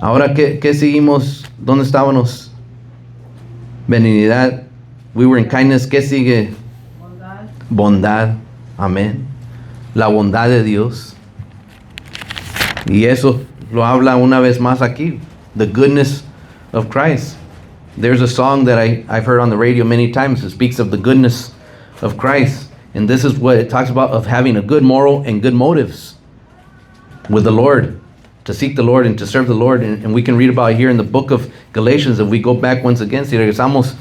Ahora, ¿qué seguimos? ¿Dónde estábamos? Benignidad. We were in kindness. ¿Qué sigue? Bondad. Bondad. Amén. La bondad de Dios. Y eso lo habla una vez más aquí. The goodness of Christ. There's a song that I've heard on the radio many times. It speaks of the goodness of Christ. And this is what it talks about, of having a good moral and good motives with the Lord, to seek the Lord and to serve the Lord. And we can read about it here in the book of Galatians. If we go back once again, si regresamos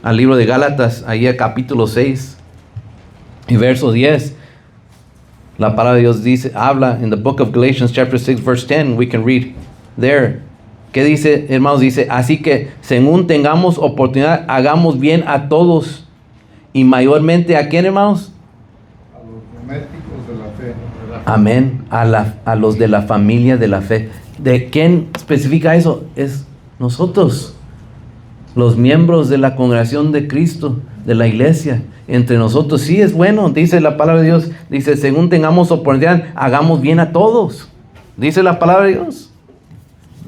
al libro de Gálatas, ahí a capítulo 6 y verso 10, la palabra de Dios dice, habla in the book of Galatians chapter 6 verse 10, we can read there. ¿Qué dice, hermanos? Dice, así que según tengamos oportunidad, hagamos bien a todos, y mayormente ¿a quién, hermanos? A los domésticos de la fe. Amén. A los de la familia de la fe. ¿De quién especifica eso? Es nosotros, los miembros de la congregación de Cristo, de la iglesia. Entre nosotros, sí es bueno, dice la palabra de Dios. Dice, según tengamos oportunidad, hagamos bien a todos. Dice la palabra de Dios.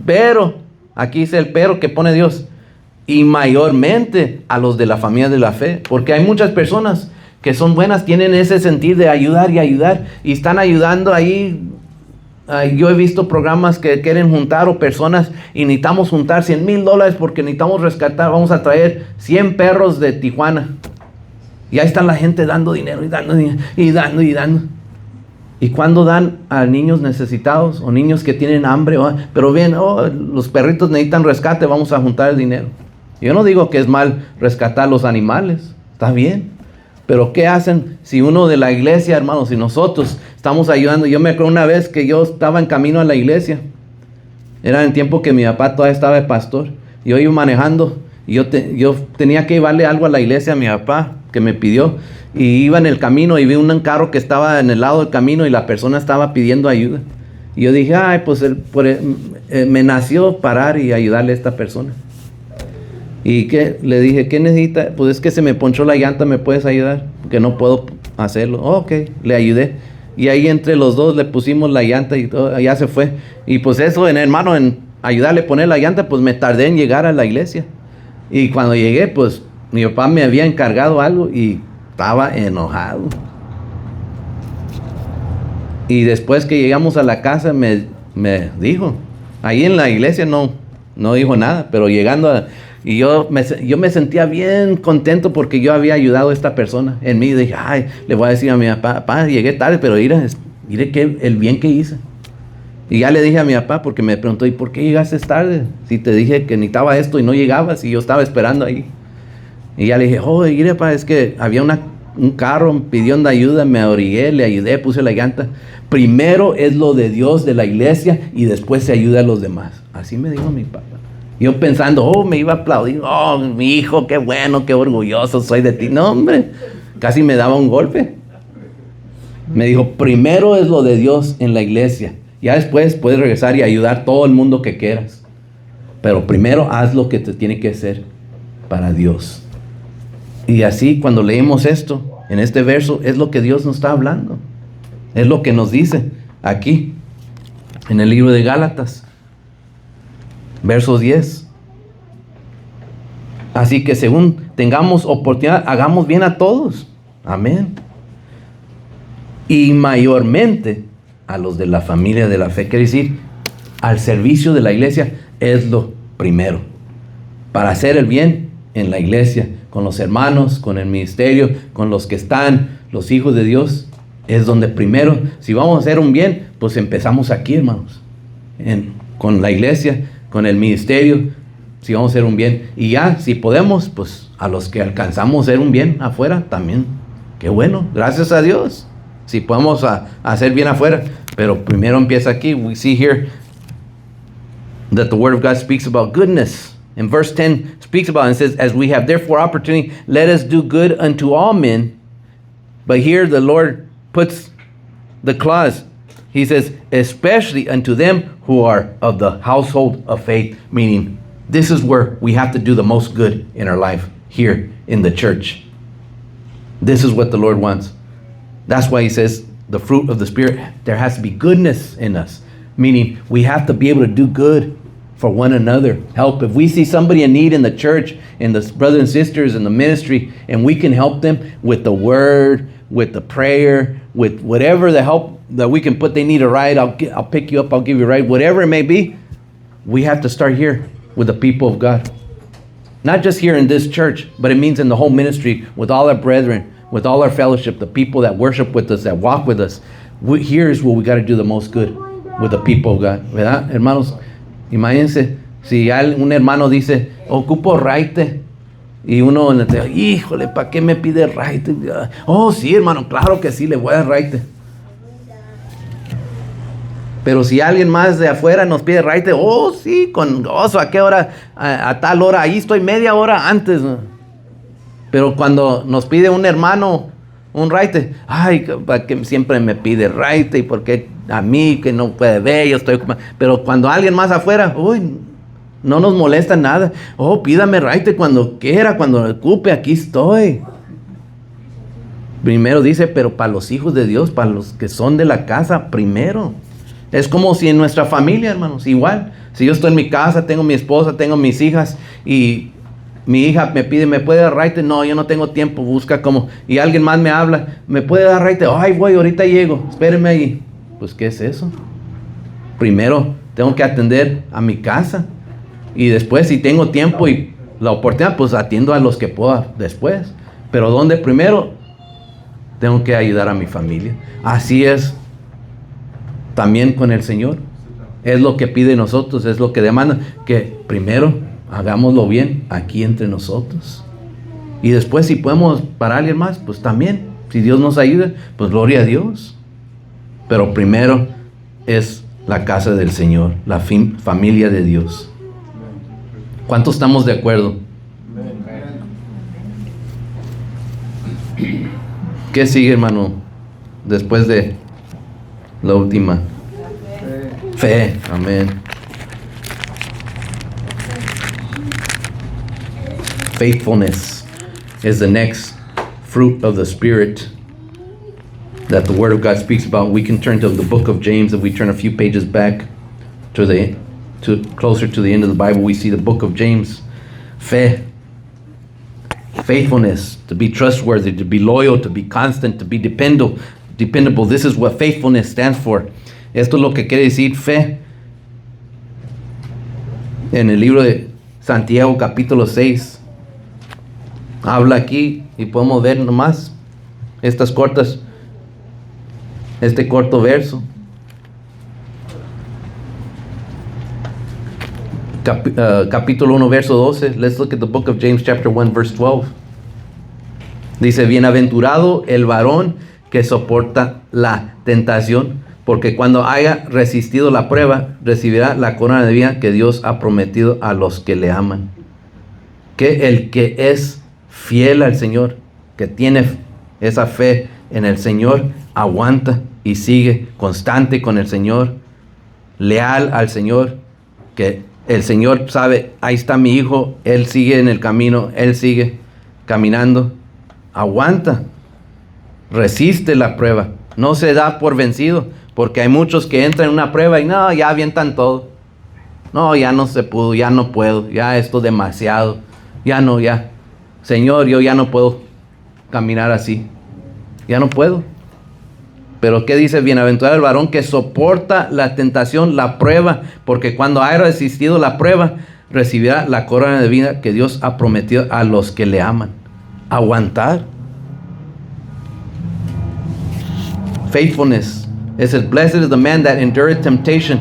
Pero, aquí dice el pero que pone Dios. Y mayormente a los de la familia de la fe. Porque hay muchas personas que son buenas, tienen ese sentir de ayudar y ayudar, y están ayudando ahí. Yo he visto programas que quieren juntar, o personas, y necesitamos juntar $100,000 porque necesitamos rescatar, vamos a traer 100 perros de Tijuana. Y ahí está la gente dando dinero y dando dinero y dando y dando. Y cuando dan a niños necesitados o niños que tienen hambre, pero bien, los perritos necesitan rescate, vamos a juntar el dinero. Yo no digo que es mal rescatar los animales, está bien. Pero ¿qué hacen si uno de la iglesia, hermanos, si nosotros estamos ayudando? Yo me acuerdo una vez que yo estaba en camino a la iglesia. Era en tiempo que mi papá todavía estaba de pastor. Yo iba manejando y yo tenía que llevarle algo a la iglesia a mi papá que me pidió. Y iba en el camino y vi un carro que estaba en el lado del camino y la persona estaba pidiendo ayuda. Y yo dije, pues me nació parar y ayudarle a esta persona. Y le dije, ¿qué necesita? Pues es que se me ponchó la llanta, ¿me puedes ayudar? Porque no puedo hacerlo. Ok, le ayudé. Y ahí entre los dos le pusimos la llanta y todo, ya se fue. Y pues eso, hermano, en ayudarle a poner la llanta, pues me tardé en llegar a la iglesia. Y cuando llegué, pues mi papá me había encargado algo y estaba enojado. Y después que llegamos a la casa me dijo, ahí en la iglesia no dijo nada, pero llegando y yo me sentía bien contento porque yo había ayudado a esta persona en mí. Dije, le voy a decir a mi papá, llegué tarde, pero mire el bien que hice. Y ya le dije a mi papá, porque me preguntó, ¿y por qué llegaste tarde? Si te dije que necesitaba esto y no llegabas, y yo estaba esperando ahí. Y ya le dije, mire, papá, es que había un carro pidiendo ayuda, me orillé, le ayudé, puse la llanta. Primero es lo de Dios, de la iglesia, y después se ayuda a los demás. Así me dijo mi papá. Yo pensando, me iba a aplaudir, mi hijo, qué bueno, qué orgulloso soy de ti. No, hombre, casi me daba un golpe. Me dijo, primero es lo de Dios en la iglesia. Ya después puedes regresar y ayudar a todo el mundo que quieras. Pero primero haz lo que te tiene que hacer para Dios. Y así cuando leemos esto, en este verso, es lo que Dios nos está hablando. Es lo que nos dice aquí, en el libro de Gálatas. Verso 10. Así que según tengamos oportunidad, hagamos bien a todos. Amén. Y mayormente a los de la familia de la fe. Quiere decir, al servicio de la iglesia es lo primero. Para hacer el bien en la iglesia, con los hermanos, con el ministerio, con los que están, los hijos de Dios, es donde primero, si vamos a hacer un bien, pues empezamos aquí, hermanos. Con la iglesia, con el ministerio, si vamos a hacer un bien. Y ya, si podemos, pues a los que alcanzamos a hacer un bien afuera también. Qué bueno, gracias a Dios. Si podemos hacer bien afuera, pero primero empieza aquí. We see here that the word of God speaks about goodness. In verse 10 speaks about it and says, as we have therefore opportunity, let us do good unto all men. But here the Lord puts the clause. He says, especially unto them who are of the household of faith. Meaning, this is where we have to do the most good in our life, here in the church. This is what the Lord wants. That's why he says, the fruit of the Spirit, there has to be goodness in us. Meaning, we have to be able to do good for one another. Help. If we see somebody in need in the church, in the brothers and sisters in the ministry, and we can help them with the word, with the prayer, with whatever the help that we can put, they need a ride, I'll pick you up, I'll give you a ride, whatever it may be, we have to start here with the people of God. Not just here in this church, but it means in the whole ministry, with all our brethren, with all our fellowship, the people that worship with us, that walk with us. Here's where we got to do the most good, with the people of God. ¿Verdad, hermanos? Imagínense, si un hermano dice, ocupo raite, y uno le dice, híjole, ¿para qué me pide raite? Oh, sí, hermano, claro que sí, le voy a dar raite. Pero si alguien más de afuera nos pide raite, oh, sí, con gozo, ¿a qué hora? A tal hora, ahí estoy media hora antes. Pero cuando nos pide un hermano un raite, ay, ¿para qué siempre me pide raite? ¿Y por qué a mí que no puede ver? Yo estoy ocupado. Pero cuando alguien más afuera, uy, no nos molesta nada. Oh, pídame raite cuando quiera, cuando ocupe, aquí estoy. Primero dice, pero para los hijos de Dios, para los que son de la casa, primero. Es como si en nuestra familia, hermanos, igual. Si yo estoy en mi casa, tengo mi esposa, tengo mis hijas, y mi hija me pide, ¿me puede dar raite? No, yo no tengo tiempo, busca cómo. Y alguien más me habla, ¿me puede dar raite? Ay, voy, ahorita llego, espéreme ahí. Pues, ¿qué es eso? Primero, tengo que atender a mi casa. Y después, si tengo tiempo y la oportunidad, pues atiendo a los que pueda después. Pero ¿dónde primero? Tengo que ayudar a mi familia. Así es también con el Señor. Es lo que pide nosotros, es lo que demanda, que primero hagámoslo bien aquí entre nosotros. Y después, si podemos para alguien más, pues también, si Dios nos ayuda, pues gloria a Dios. Pero primero es la casa del Señor, la familia de Dios. ¿Cuántos estamos de acuerdo? ¿Qué sigue, hermano? Después de la última. Fe. Amén. Faithfulness is the next fruit of the Spirit that the Word of God speaks about. We can turn to the book of James. If we turn a few pages back to closer to the end of the Bible, we see the book of James. Fe. Faithfulness, to be trustworthy, to be loyal, to be constant, to be dependable. This is what faithfulness stands for. Esto es lo que quiere decir fe. En el libro de Santiago capítulo 6 habla aquí, y podemos ver nomás este corto verso. Capítulo 1 verso 12. Let's look at the book of James chapter 1 verse 12. Dice, bienaventurado el varón que soporta la tentación, porque cuando haya resistido la prueba, recibirá la corona de vida que Dios ha prometido a los que le aman. Que el que es fiel al Señor, que tiene esa fe en el Señor, aguanta y sigue constante con el Señor, leal al Señor, que el Señor sabe, ahí está mi hijo, él sigue en el camino, él sigue caminando, aguanta, resiste la prueba, no se da por vencido, porque hay muchos que entran en una prueba y no, ya avientan todo, no, ya no se pudo, ya no puedo, ya esto demasiado, ya no, ya, Señor, yo ya no puedo caminar así, ya no puedo. Pero ¿qué dice? Bienaventurado el varón que soporta la tentación, la prueba, porque cuando haya resistido la prueba, recibirá la corona de vida que Dios ha prometido a los que le aman. Aguantar. Faithfulness. It says, blessed is the man that endureth temptation,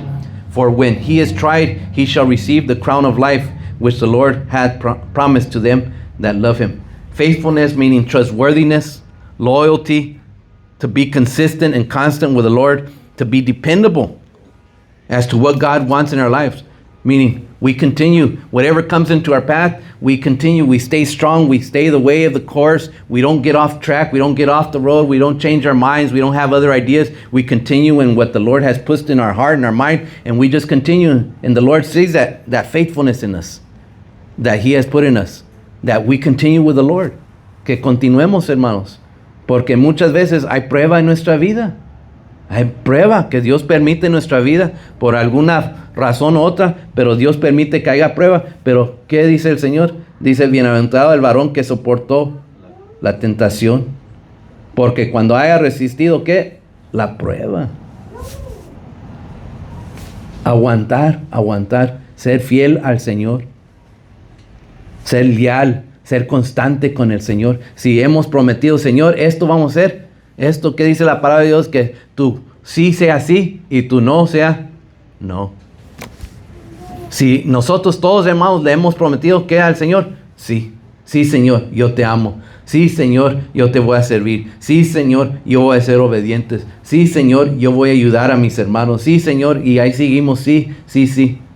for when he is tried, he shall receive the crown of life, which the Lord hath promised to them that love him. Faithfulness meaning trustworthiness, loyalty, to be consistent and constant with the Lord, to be dependable as to what God wants in our lives. Meaning, we continue, whatever comes into our path, we continue, we stay strong, we stay the way of the course, we don't get off track, we don't get off the road, we don't change our minds, we don't have other ideas, we continue in what the Lord has put in our heart and our mind, and we just continue, and the Lord sees that faithfulness in us, that He has put in us, that we continue with the Lord, que continuemos, hermanos, porque muchas veces hay prueba en nuestra vida. Hay prueba que Dios permite en nuestra vida por alguna razón u otra, pero Dios permite que haya prueba. Pero ¿qué dice el Señor? Dice, bienaventurado el varón que soportó la tentación, porque cuando haya resistido, ¿qué? La prueba. Aguantar, ser fiel al Señor, ser leal, ser constante con el Señor. Si hemos prometido, Señor, esto vamos a hacer, esto que dice la palabra de Dios, que tú sí sea sí y tú no sea no. Si nosotros todos, hermanos, le hemos prometido que al Señor, sí, Señor, yo te amo. Sí, Señor, yo te voy a servir. Sí, Señor, yo voy a ser obedientes. Sí, Señor, yo voy a ayudar a mis hermanos. Sí, Señor, y ahí seguimos, sí.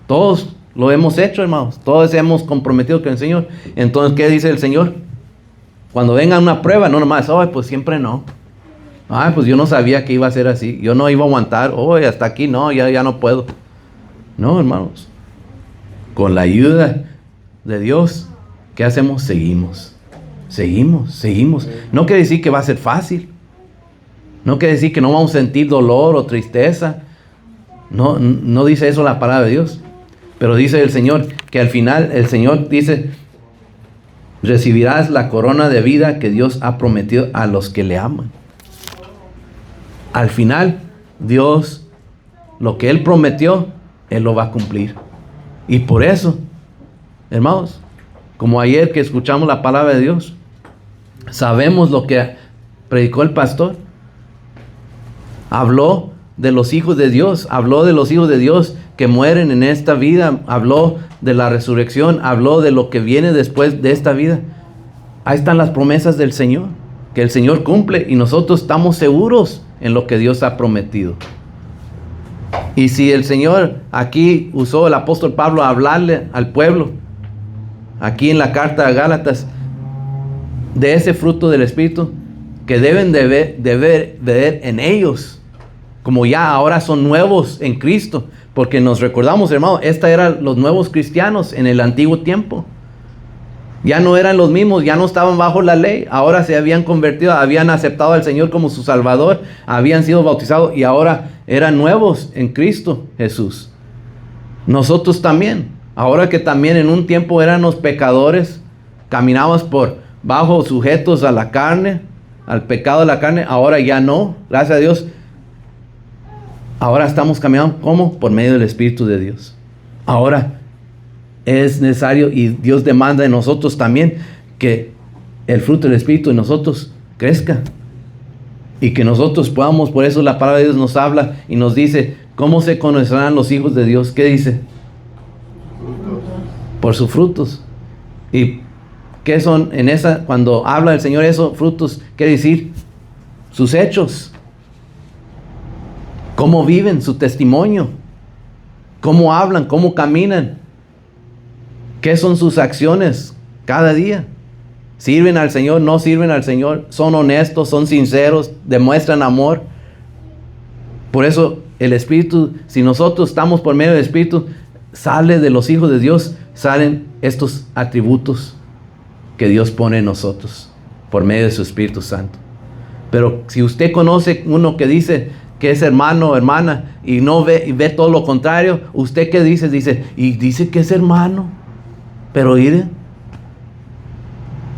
Todos lo hemos hecho, hermanos. Todos hemos comprometido con el Señor. Entonces, ¿qué dice el Señor? Cuando venga una prueba, no nomás, pues siempre no. Pues yo no sabía que iba a ser así. Yo no iba a aguantar. Hasta aquí no, ya no puedo. No, hermanos. Con la ayuda de Dios, ¿qué hacemos? Seguimos. No quiere decir que va a ser fácil. No quiere decir que no vamos a sentir dolor o tristeza. No dice eso la palabra de Dios. Pero dice el Señor que al final el Señor dice, recibirás la corona de vida que Dios ha prometido a los que le aman. Al final, Dios, lo que Él prometió, Él lo va a cumplir. Y por eso, hermanos, como ayer que escuchamos la palabra de Dios, sabemos lo que predicó el pastor. Habló de los hijos de Dios, que mueren en esta vida, habló de la resurrección, habló de lo que viene después de esta vida. Ahí están las promesas del Señor, que el Señor cumple y nosotros estamos seguros en lo que Dios ha prometido. Y si el Señor aquí usó el apóstol Pablo a hablarle al pueblo, aquí en la carta a Gálatas, de ese fruto del Espíritu, que deben de ver en ellos, como ya ahora son nuevos en Cristo, porque nos recordamos, hermano, eran los nuevos cristianos en el antiguo tiempo. Ya no eran los mismos, ya no estaban bajo la ley, ahora se habían convertido, habían aceptado al Señor como su Salvador, habían sido bautizados y ahora eran nuevos en Cristo Jesús. Nosotros también, ahora que también en un tiempo éramos pecadores, caminamos por bajo sujetos a la carne, al pecado de la carne, ahora ya no, gracias a Dios. Ahora estamos caminando, ¿cómo? Por medio del Espíritu de Dios. Ahora es necesario y Dios demanda de nosotros también que el fruto del Espíritu en nosotros crezca. Y que nosotros podamos, por eso la palabra de Dios nos habla y nos dice, ¿cómo se conocerán los hijos de Dios? ¿Qué dice? Por sus frutos. ¿Y qué son en esa, cuando habla el Señor esos frutos? ¿Qué decir? Sus hechos. ¿Cómo viven? Su testimonio. ¿Cómo hablan? ¿Cómo caminan? ¿Qué son sus acciones cada día? ¿Sirven al Señor? ¿No sirven al Señor? ¿Son honestos? ¿Son sinceros? ¿Demuestran amor? Por eso el Espíritu, si nosotros estamos por medio del Espíritu, sale de los hijos de Dios, salen estos atributos que Dios pone en nosotros por medio de su Espíritu Santo. Pero si usted conoce uno que dice que es hermano o hermana y no ve y ve todo lo contrario, ¿usted qué dice? Dice que es hermano, pero mire,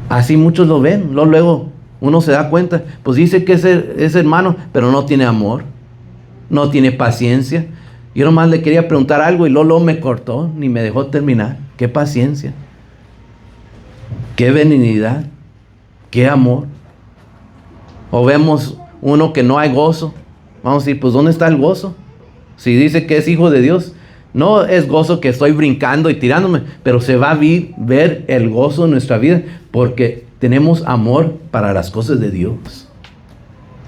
así muchos lo ven, luego uno se da cuenta, pues dice que es hermano, pero no tiene amor, no tiene paciencia. Yo nomás le quería preguntar algo y luego me cortó, ni me dejó terminar. Qué paciencia, qué benignidad, qué amor. O vemos uno que no hay gozo. Vamos a decir, pues ¿dónde está el gozo? Si dice que es hijo de Dios, no es gozo que estoy brincando y tirándome, pero se va a ver el gozo en nuestra vida porque tenemos amor para las cosas de Dios.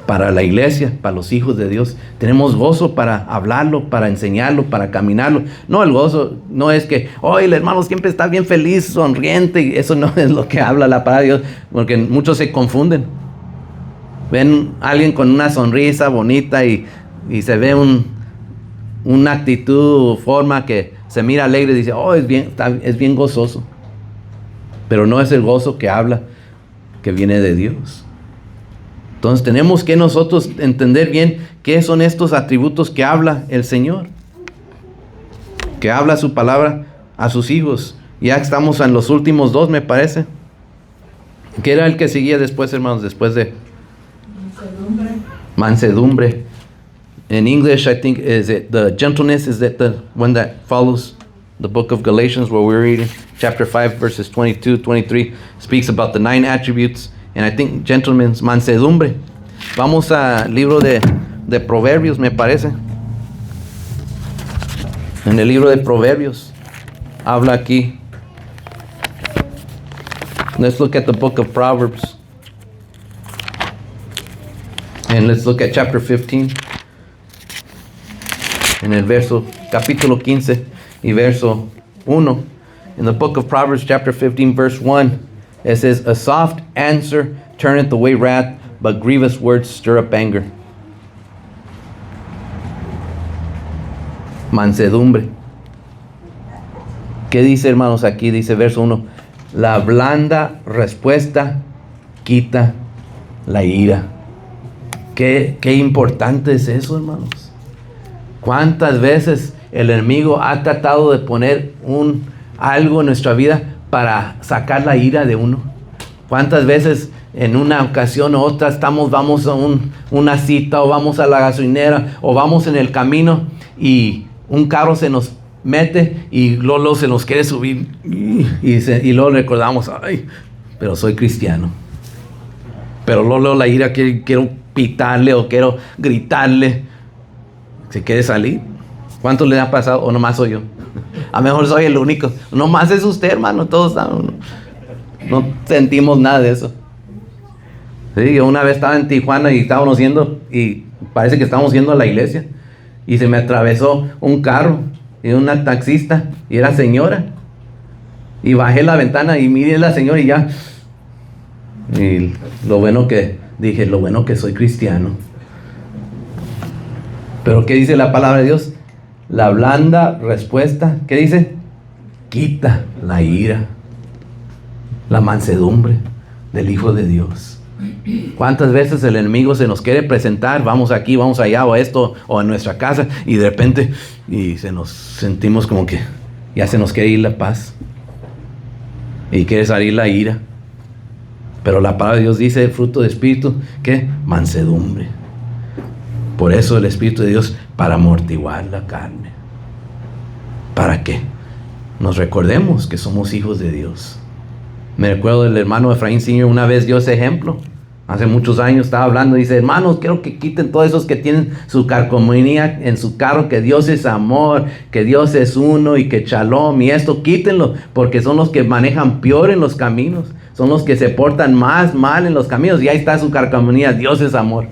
para la iglesia, para los hijos de Dios. Tenemos gozo para hablarlo, para enseñarlo, para caminarlo. No, el gozo no es que, el hermano siempre está bien feliz, sonriente. Y eso no es lo que habla la palabra de Dios, porque muchos se confunden. Ven a alguien con una sonrisa bonita y se ve una actitud, forma que se mira alegre y dice, es bien gozoso. Pero no es el gozo que habla, que viene de Dios. Entonces tenemos que nosotros entender bien qué son estos atributos que habla el Señor, que habla su palabra a sus hijos. Ya estamos en los últimos dos, me parece. ¿Qué era el que seguía después, hermanos? Después de mansedumbre. In English, I think, is it the gentleness? Is that the one that follows the book of Galatians, where we're reading chapter 5, verses 22, 23, speaks about the 9 attributes. And I think gentleman's mansedumbre. Vamos al libro de Proverbios, me parece. En el libro de Proverbios habla aquí. Let's look at the book of Proverbs. And let's look at chapter 15. En el capítulo 15 y verso 1. In the book of Proverbs, chapter 15, verse 1. It says, a soft answer turneth away wrath, but grievous words stir up anger. Mansedumbre. ¿Qué dice, hermanos? Aquí dice verso 1. La blanda respuesta quita la ira. Qué importante es eso, hermanos. ¿Cuántas veces el enemigo ha tratado de poner algo en nuestra vida para sacar la ira de uno? ¿Cuántas veces en una ocasión u otra vamos a una cita, o vamos a la gasolinera, o vamos en el camino y un carro se nos mete y luego se nos quiere subir y luego recordamos, pero soy cristiano? Pero luego la ira, quiero pitarle o quiero gritarle, se quiere salir. ¿Cuánto le ha pasado? ¿O nomás soy yo? A lo mejor soy el único. Nomás es usted, hermano. Todos no sentimos nada de eso. Sí, yo una vez estaba en Tijuana y estábamos yendo, y parece que estábamos yendo a la iglesia, y se me atravesó un carro y una taxista, y era señora, y bajé la ventana y miré a la señora y ya. Y lo bueno que soy cristiano. Pero ¿qué dice la palabra de Dios? La blanda respuesta, ¿qué dice? Quita la ira. La mansedumbre del Hijo de Dios. ¿Cuántas veces el enemigo se nos quiere presentar? Vamos aquí, vamos allá, o esto, o en nuestra casa, y de repente nos sentimos como que ya se nos quiere ir la paz y quiere salir la ira. Pero la palabra de Dios dice, el fruto de espíritu, ¿qué? Mansedumbre. Por eso el Espíritu de Dios, para amortiguar la carne. ¿Para qué? Nos recordemos que somos hijos de Dios. Me recuerdo del hermano Efraín Sr. una vez dio ese ejemplo. Hace muchos años estaba hablando, dice, hermanos, quiero que quiten todos esos que tienen su calcomanía en su carro, que Dios es amor, que Dios es uno y que shalom y esto, quítenlo, porque son los que manejan peor en los caminos, son los que se portan más mal en los caminos, y ahí está su calcomanía, Dios es amor.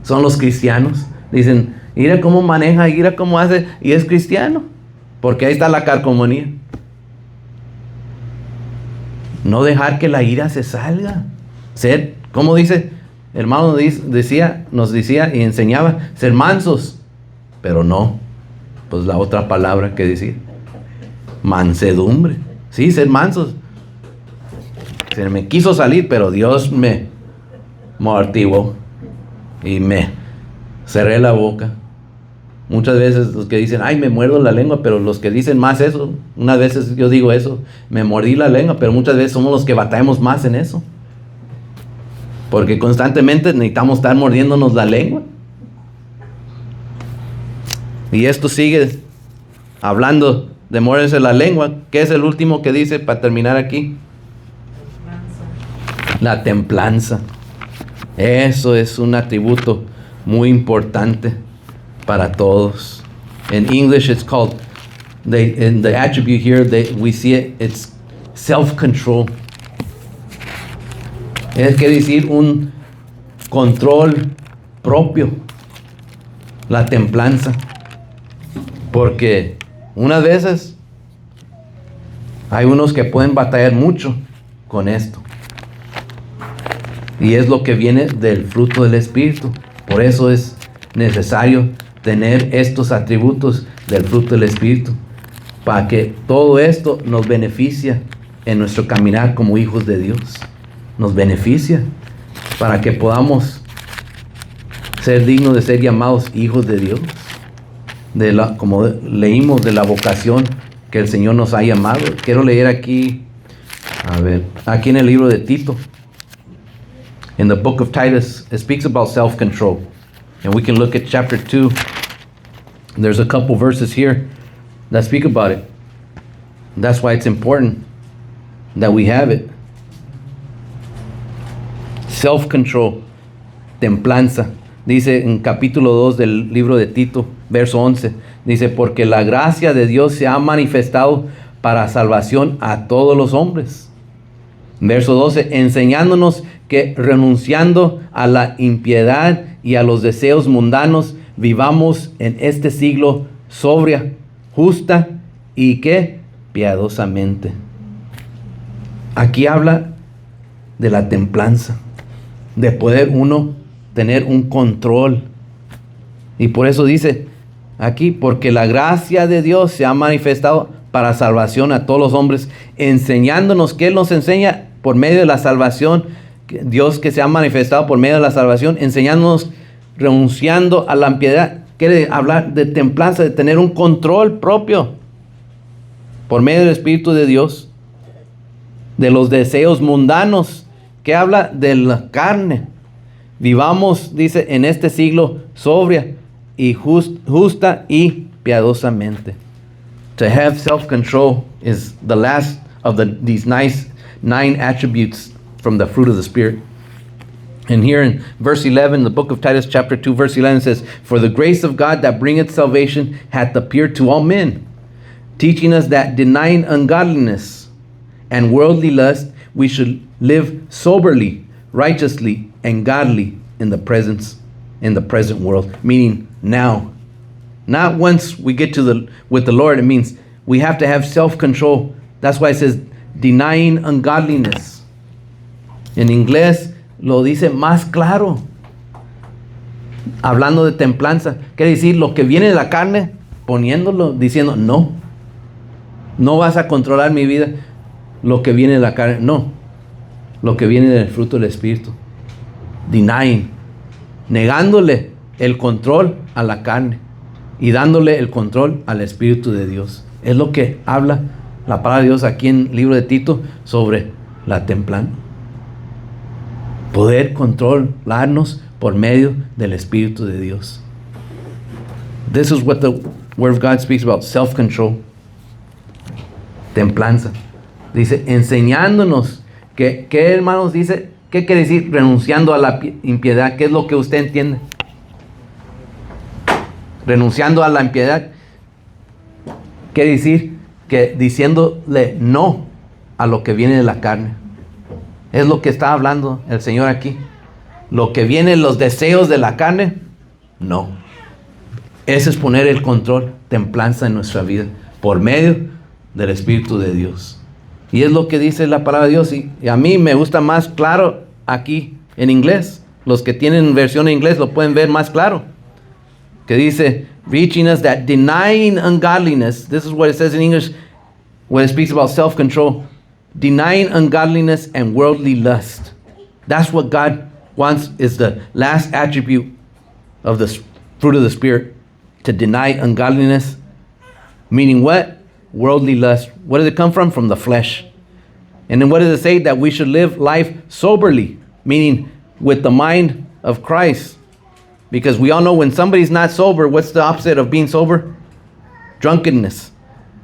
Son los cristianos. Dicen, mira cómo maneja, mira cómo hace, y es cristiano, porque ahí está la calcomanía. No dejar que la ira se salga. Ser, ¿cómo dice? Hermano nos decía y enseñaba, ser mansos. Pero no, pues la otra palabra que decir, mansedumbre. Sí, ser mansos. Se me quiso salir, pero Dios me amortiguó y me cerré la boca. Muchas veces los que dicen, ay, me muerdo la lengua, pero los que dicen más eso, unas veces yo digo eso, me mordí la lengua, pero muchas veces somos los que batallamos más en eso. Porque constantemente necesitamos estar mordiéndonos la lengua. Y esto sigue hablando de morderse la lengua. ¿Qué es el último que dice para terminar aquí? La templanza. Eso es un atributo muy importante para todos. In English it's called, in the attribute here, we see it's self-control. Es que decir un control propio, la templanza. Porque unas veces hay unos que pueden batallar mucho con esto. Y es lo que viene del fruto del Espíritu. Por eso es necesario tener estos atributos del fruto del Espíritu, para que todo esto nos beneficie en nuestro caminar como hijos de Dios. Nos beneficia para que podamos ser dignos de ser llamados hijos de Dios. Como leímos, de la vocación que el Señor nos ha llamado. Quiero leer aquí, aquí en el libro de Tito. In the book of Titus, it speaks about self-control. And we can look at chapter 2. There's a couple verses here that speak about it. That's why it's important that we have it. Self-control, templanza. Dice en capítulo 2 del libro de Tito, verso 11. Dice, porque la gracia de Dios se ha manifestado para salvación a todos los hombres. Verso 12, enseñándonos que renunciando a la impiedad y a los deseos mundanos, vivamos en este siglo sobria, justa y ¿qué? Piadosamente. Aquí habla de la templanza, de poder uno tener un control. Y por eso dice aquí, porque la gracia de Dios se ha manifestado para salvación a todos los hombres, enseñándonos. ¿Qué nos enseña? Por medio de la salvación, Dios que se ha manifestado por medio de la salvación, enseñándonos, renunciando a la impiedad. Quiere hablar de templanza, de tener un control propio por medio del Espíritu de Dios, de los deseos mundanos, que habla de la carne. Vivamos, dice, en este siglo sobria y justa y piadosamente. To have self-control is the last of these nine attributes from the fruit of the Spirit. And here in verse 11, the book of Titus chapter 2 verse 11 says, for the grace of God that bringeth salvation hath appeared to all men, teaching us that denying ungodliness and worldly lust, we should live soberly, righteously, and godly in the present world. Meaning now. Not once we get with the Lord. It means we have to have self-control. That's why it says denying ungodliness. En inglés lo dice más claro. Hablando de templanza, quiere decir lo que viene de la carne, poniéndolo, diciendo no vas a controlar mi vida, lo que viene de la carne, no, lo que viene del fruto del Espíritu. Denying, negándole el control a la carne y dándole el control al Espíritu de Dios. Es lo que habla la palabra de Dios aquí en el libro de Tito sobre la templanza. Poder controlarnos por medio del Espíritu de Dios. This is what the Word of God speaks about, self-control. Templanza. Dice, enseñándonos que, ¿qué hermanos dice? ¿Qué quiere decir renunciando a la impiedad? ¿Qué es lo que usted entiende? Renunciando a la impiedad quiere decir que diciéndole no a lo que viene de la carne. Es lo que está hablando el Señor aquí. Lo que viene, los deseos de la carne, no. Ese es poner el control, templanza en nuestra vida, por medio del Espíritu de Dios. Y es lo que dice la palabra de Dios. Y a mí me gusta más claro aquí en inglés. Los que tienen versión en inglés lo pueden ver más claro. Que dice, reaching us that denying ungodliness. This is what it says in English when it speaks about self-control. Denying ungodliness and worldly lust. That's what God wants, is the last attribute of the fruit of the Spirit. To deny ungodliness. Meaning what? Worldly lust. Where does it come from? From the flesh. And then what does it say? That we should live life soberly. Meaning with the mind of Christ. Because we all know when somebody's not sober, what's the opposite of being sober? Drunkenness.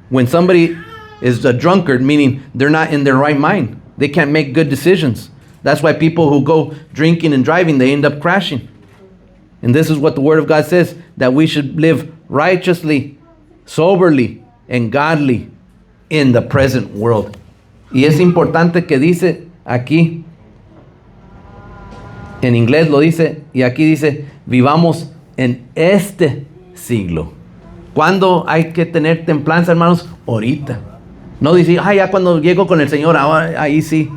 When somebody is a drunkard, meaning they're not in their right mind. They can't make good decisions. That's why people who go drinking and driving, they end up crashing. And this is what the Word of God says, that we should live righteously, soberly, and godly in the present world. Y es importante que dice aquí En inglés lo dice, y aquí dice, vivamos en este siglo. ¿Cuándo hay que tener templanza, hermanos? Ahorita. No dice, ya cuando llego con el Señor, ahora, ahí sí,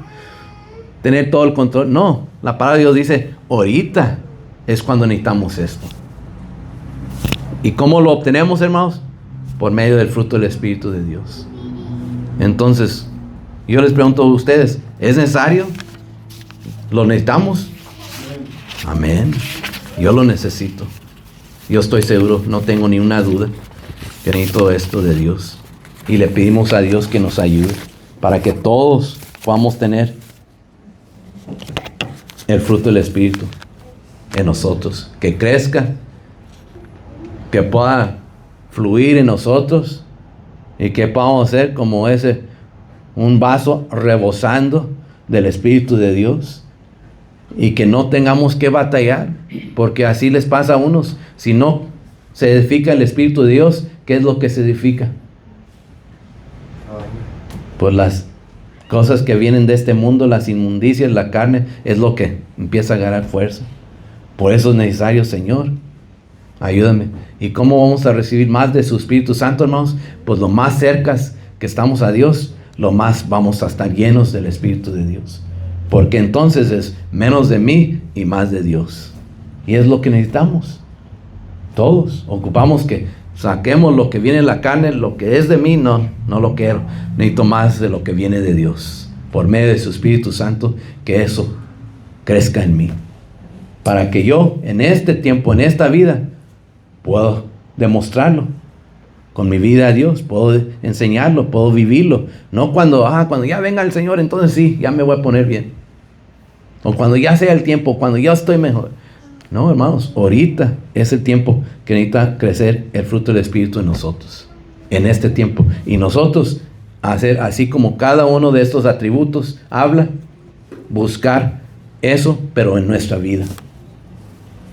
tener todo el control. No, la palabra de Dios dice, ahorita es cuando necesitamos esto. ¿Y cómo lo obtenemos, hermanos? Por medio del fruto del Espíritu de Dios. Entonces, yo les pregunto a ustedes, ¿es necesario? ¿Lo necesitamos? Amén. Yo lo necesito. Yo estoy seguro, no tengo ni una duda que necesito esto de Dios. Y le pedimos a Dios que nos ayude para que todos podamos tener el fruto del Espíritu en nosotros. Que crezca, que pueda fluir en nosotros y que podamos ser como un vaso rebosando del Espíritu de Dios. Y que no tengamos que batallar, porque así les pasa a unos. Si no se edifica el Espíritu de Dios, ¿qué es lo que se edifica? Pues las cosas que vienen de este mundo, las inmundicias, la carne, es lo que empieza a ganar fuerza. Por eso es necesario, Señor, ayúdame. ¿Y cómo vamos a recibir más de su Espíritu Santo, hermanos? Pues lo más cerca que estamos a Dios, lo más vamos a estar llenos del Espíritu de Dios. Porque entonces es menos de mí y más de Dios. Y es lo que necesitamos. Todos ocupamos que saquemos lo que viene de la carne, lo que es de mí, no lo quiero. Necesito más de lo que viene de Dios. Por medio de su Espíritu Santo, que eso crezca en mí. Para que yo, en este tiempo, en esta vida, puedo demostrarlo. Con mi vida a Dios, puedo enseñarlo, puedo vivirlo. No cuando ya venga el Señor, entonces sí, ya me voy a poner bien. O cuando ya sea el tiempo, cuando ya estoy mejor. No, hermanos, ahorita es el tiempo que necesita crecer el fruto del Espíritu en nosotros. En este tiempo. Y nosotros hacer así como cada uno de estos atributos habla, buscar eso, pero en nuestra vida.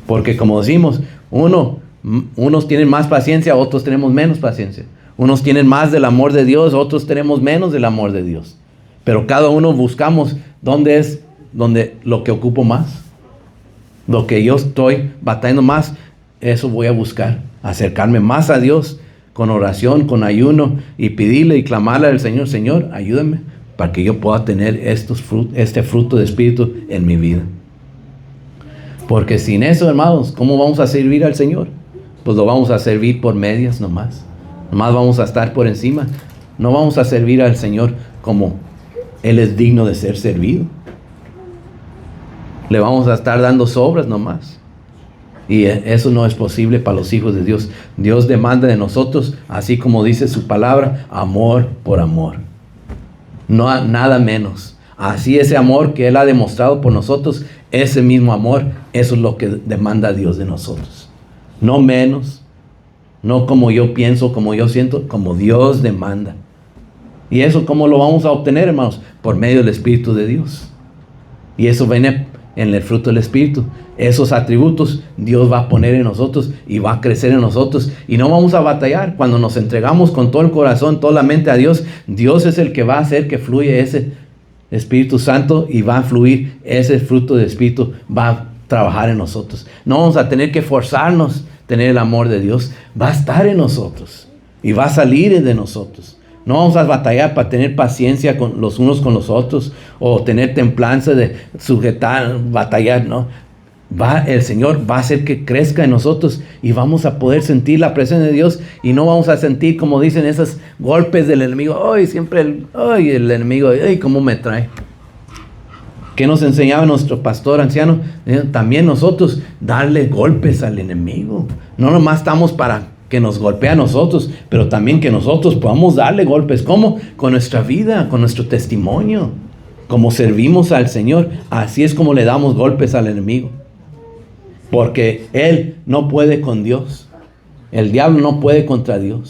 Porque como decimos, unos tienen más paciencia, otros tenemos menos paciencia. Unos tienen más del amor de Dios, otros tenemos menos del amor de Dios. Pero cada uno buscamos donde lo que ocupo más. Lo que yo estoy batallando más, eso voy a buscar. Acercarme más a Dios con oración, con ayuno y pedirle y clamarle al Señor, Señor, ayúdame para que yo pueda tener este fruto de Espíritu en mi vida. Porque sin eso, hermanos, ¿cómo vamos a servir al Señor? Pues lo vamos a servir por medias nomás. Nomás vamos a estar por encima. No vamos a servir al Señor como Él es digno de ser servido. Le vamos a estar dando sobras nomás. Y eso no es posible para los hijos de Dios. Dios demanda de nosotros, así como dice su palabra, amor por amor. No nada menos. Así ese amor que Él ha demostrado por nosotros, ese mismo amor, eso es lo que demanda Dios de nosotros. No menos, no como yo pienso, como yo siento, como Dios demanda. ¿Y eso cómo lo vamos a obtener, hermanos? Por medio del Espíritu de Dios. Y eso viene en el fruto del Espíritu. Esos atributos Dios va a poner en nosotros y va a crecer en nosotros. Y no vamos a batallar. Cuando nos entregamos con todo el corazón, toda la mente a Dios, Dios es el que va a hacer que fluya ese Espíritu Santo y va a fluir ese fruto del Espíritu, va a trabajar en nosotros. No vamos a tener que forzarnos a tener el amor de Dios. Va a estar en nosotros y va a salir de nosotros. No vamos a batallar para tener paciencia con los unos con los otros o tener templanza de sujetar, batallar, no. El Señor va a hacer que crezca en nosotros y vamos a poder sentir la presencia de Dios y no vamos a sentir, como dicen, esos golpes del enemigo. Siempre el enemigo, cómo me trae. ¿Qué nos enseñaba nuestro pastor anciano? También nosotros darle golpes al enemigo. No nomás estamos para que nos golpee a nosotros, pero también que nosotros podamos darle golpes. ¿Cómo? Con nuestra vida, con nuestro testimonio. Como servimos al Señor, así es como le damos golpes al enemigo. Porque Él no puede con Dios. El diablo no puede contra Dios.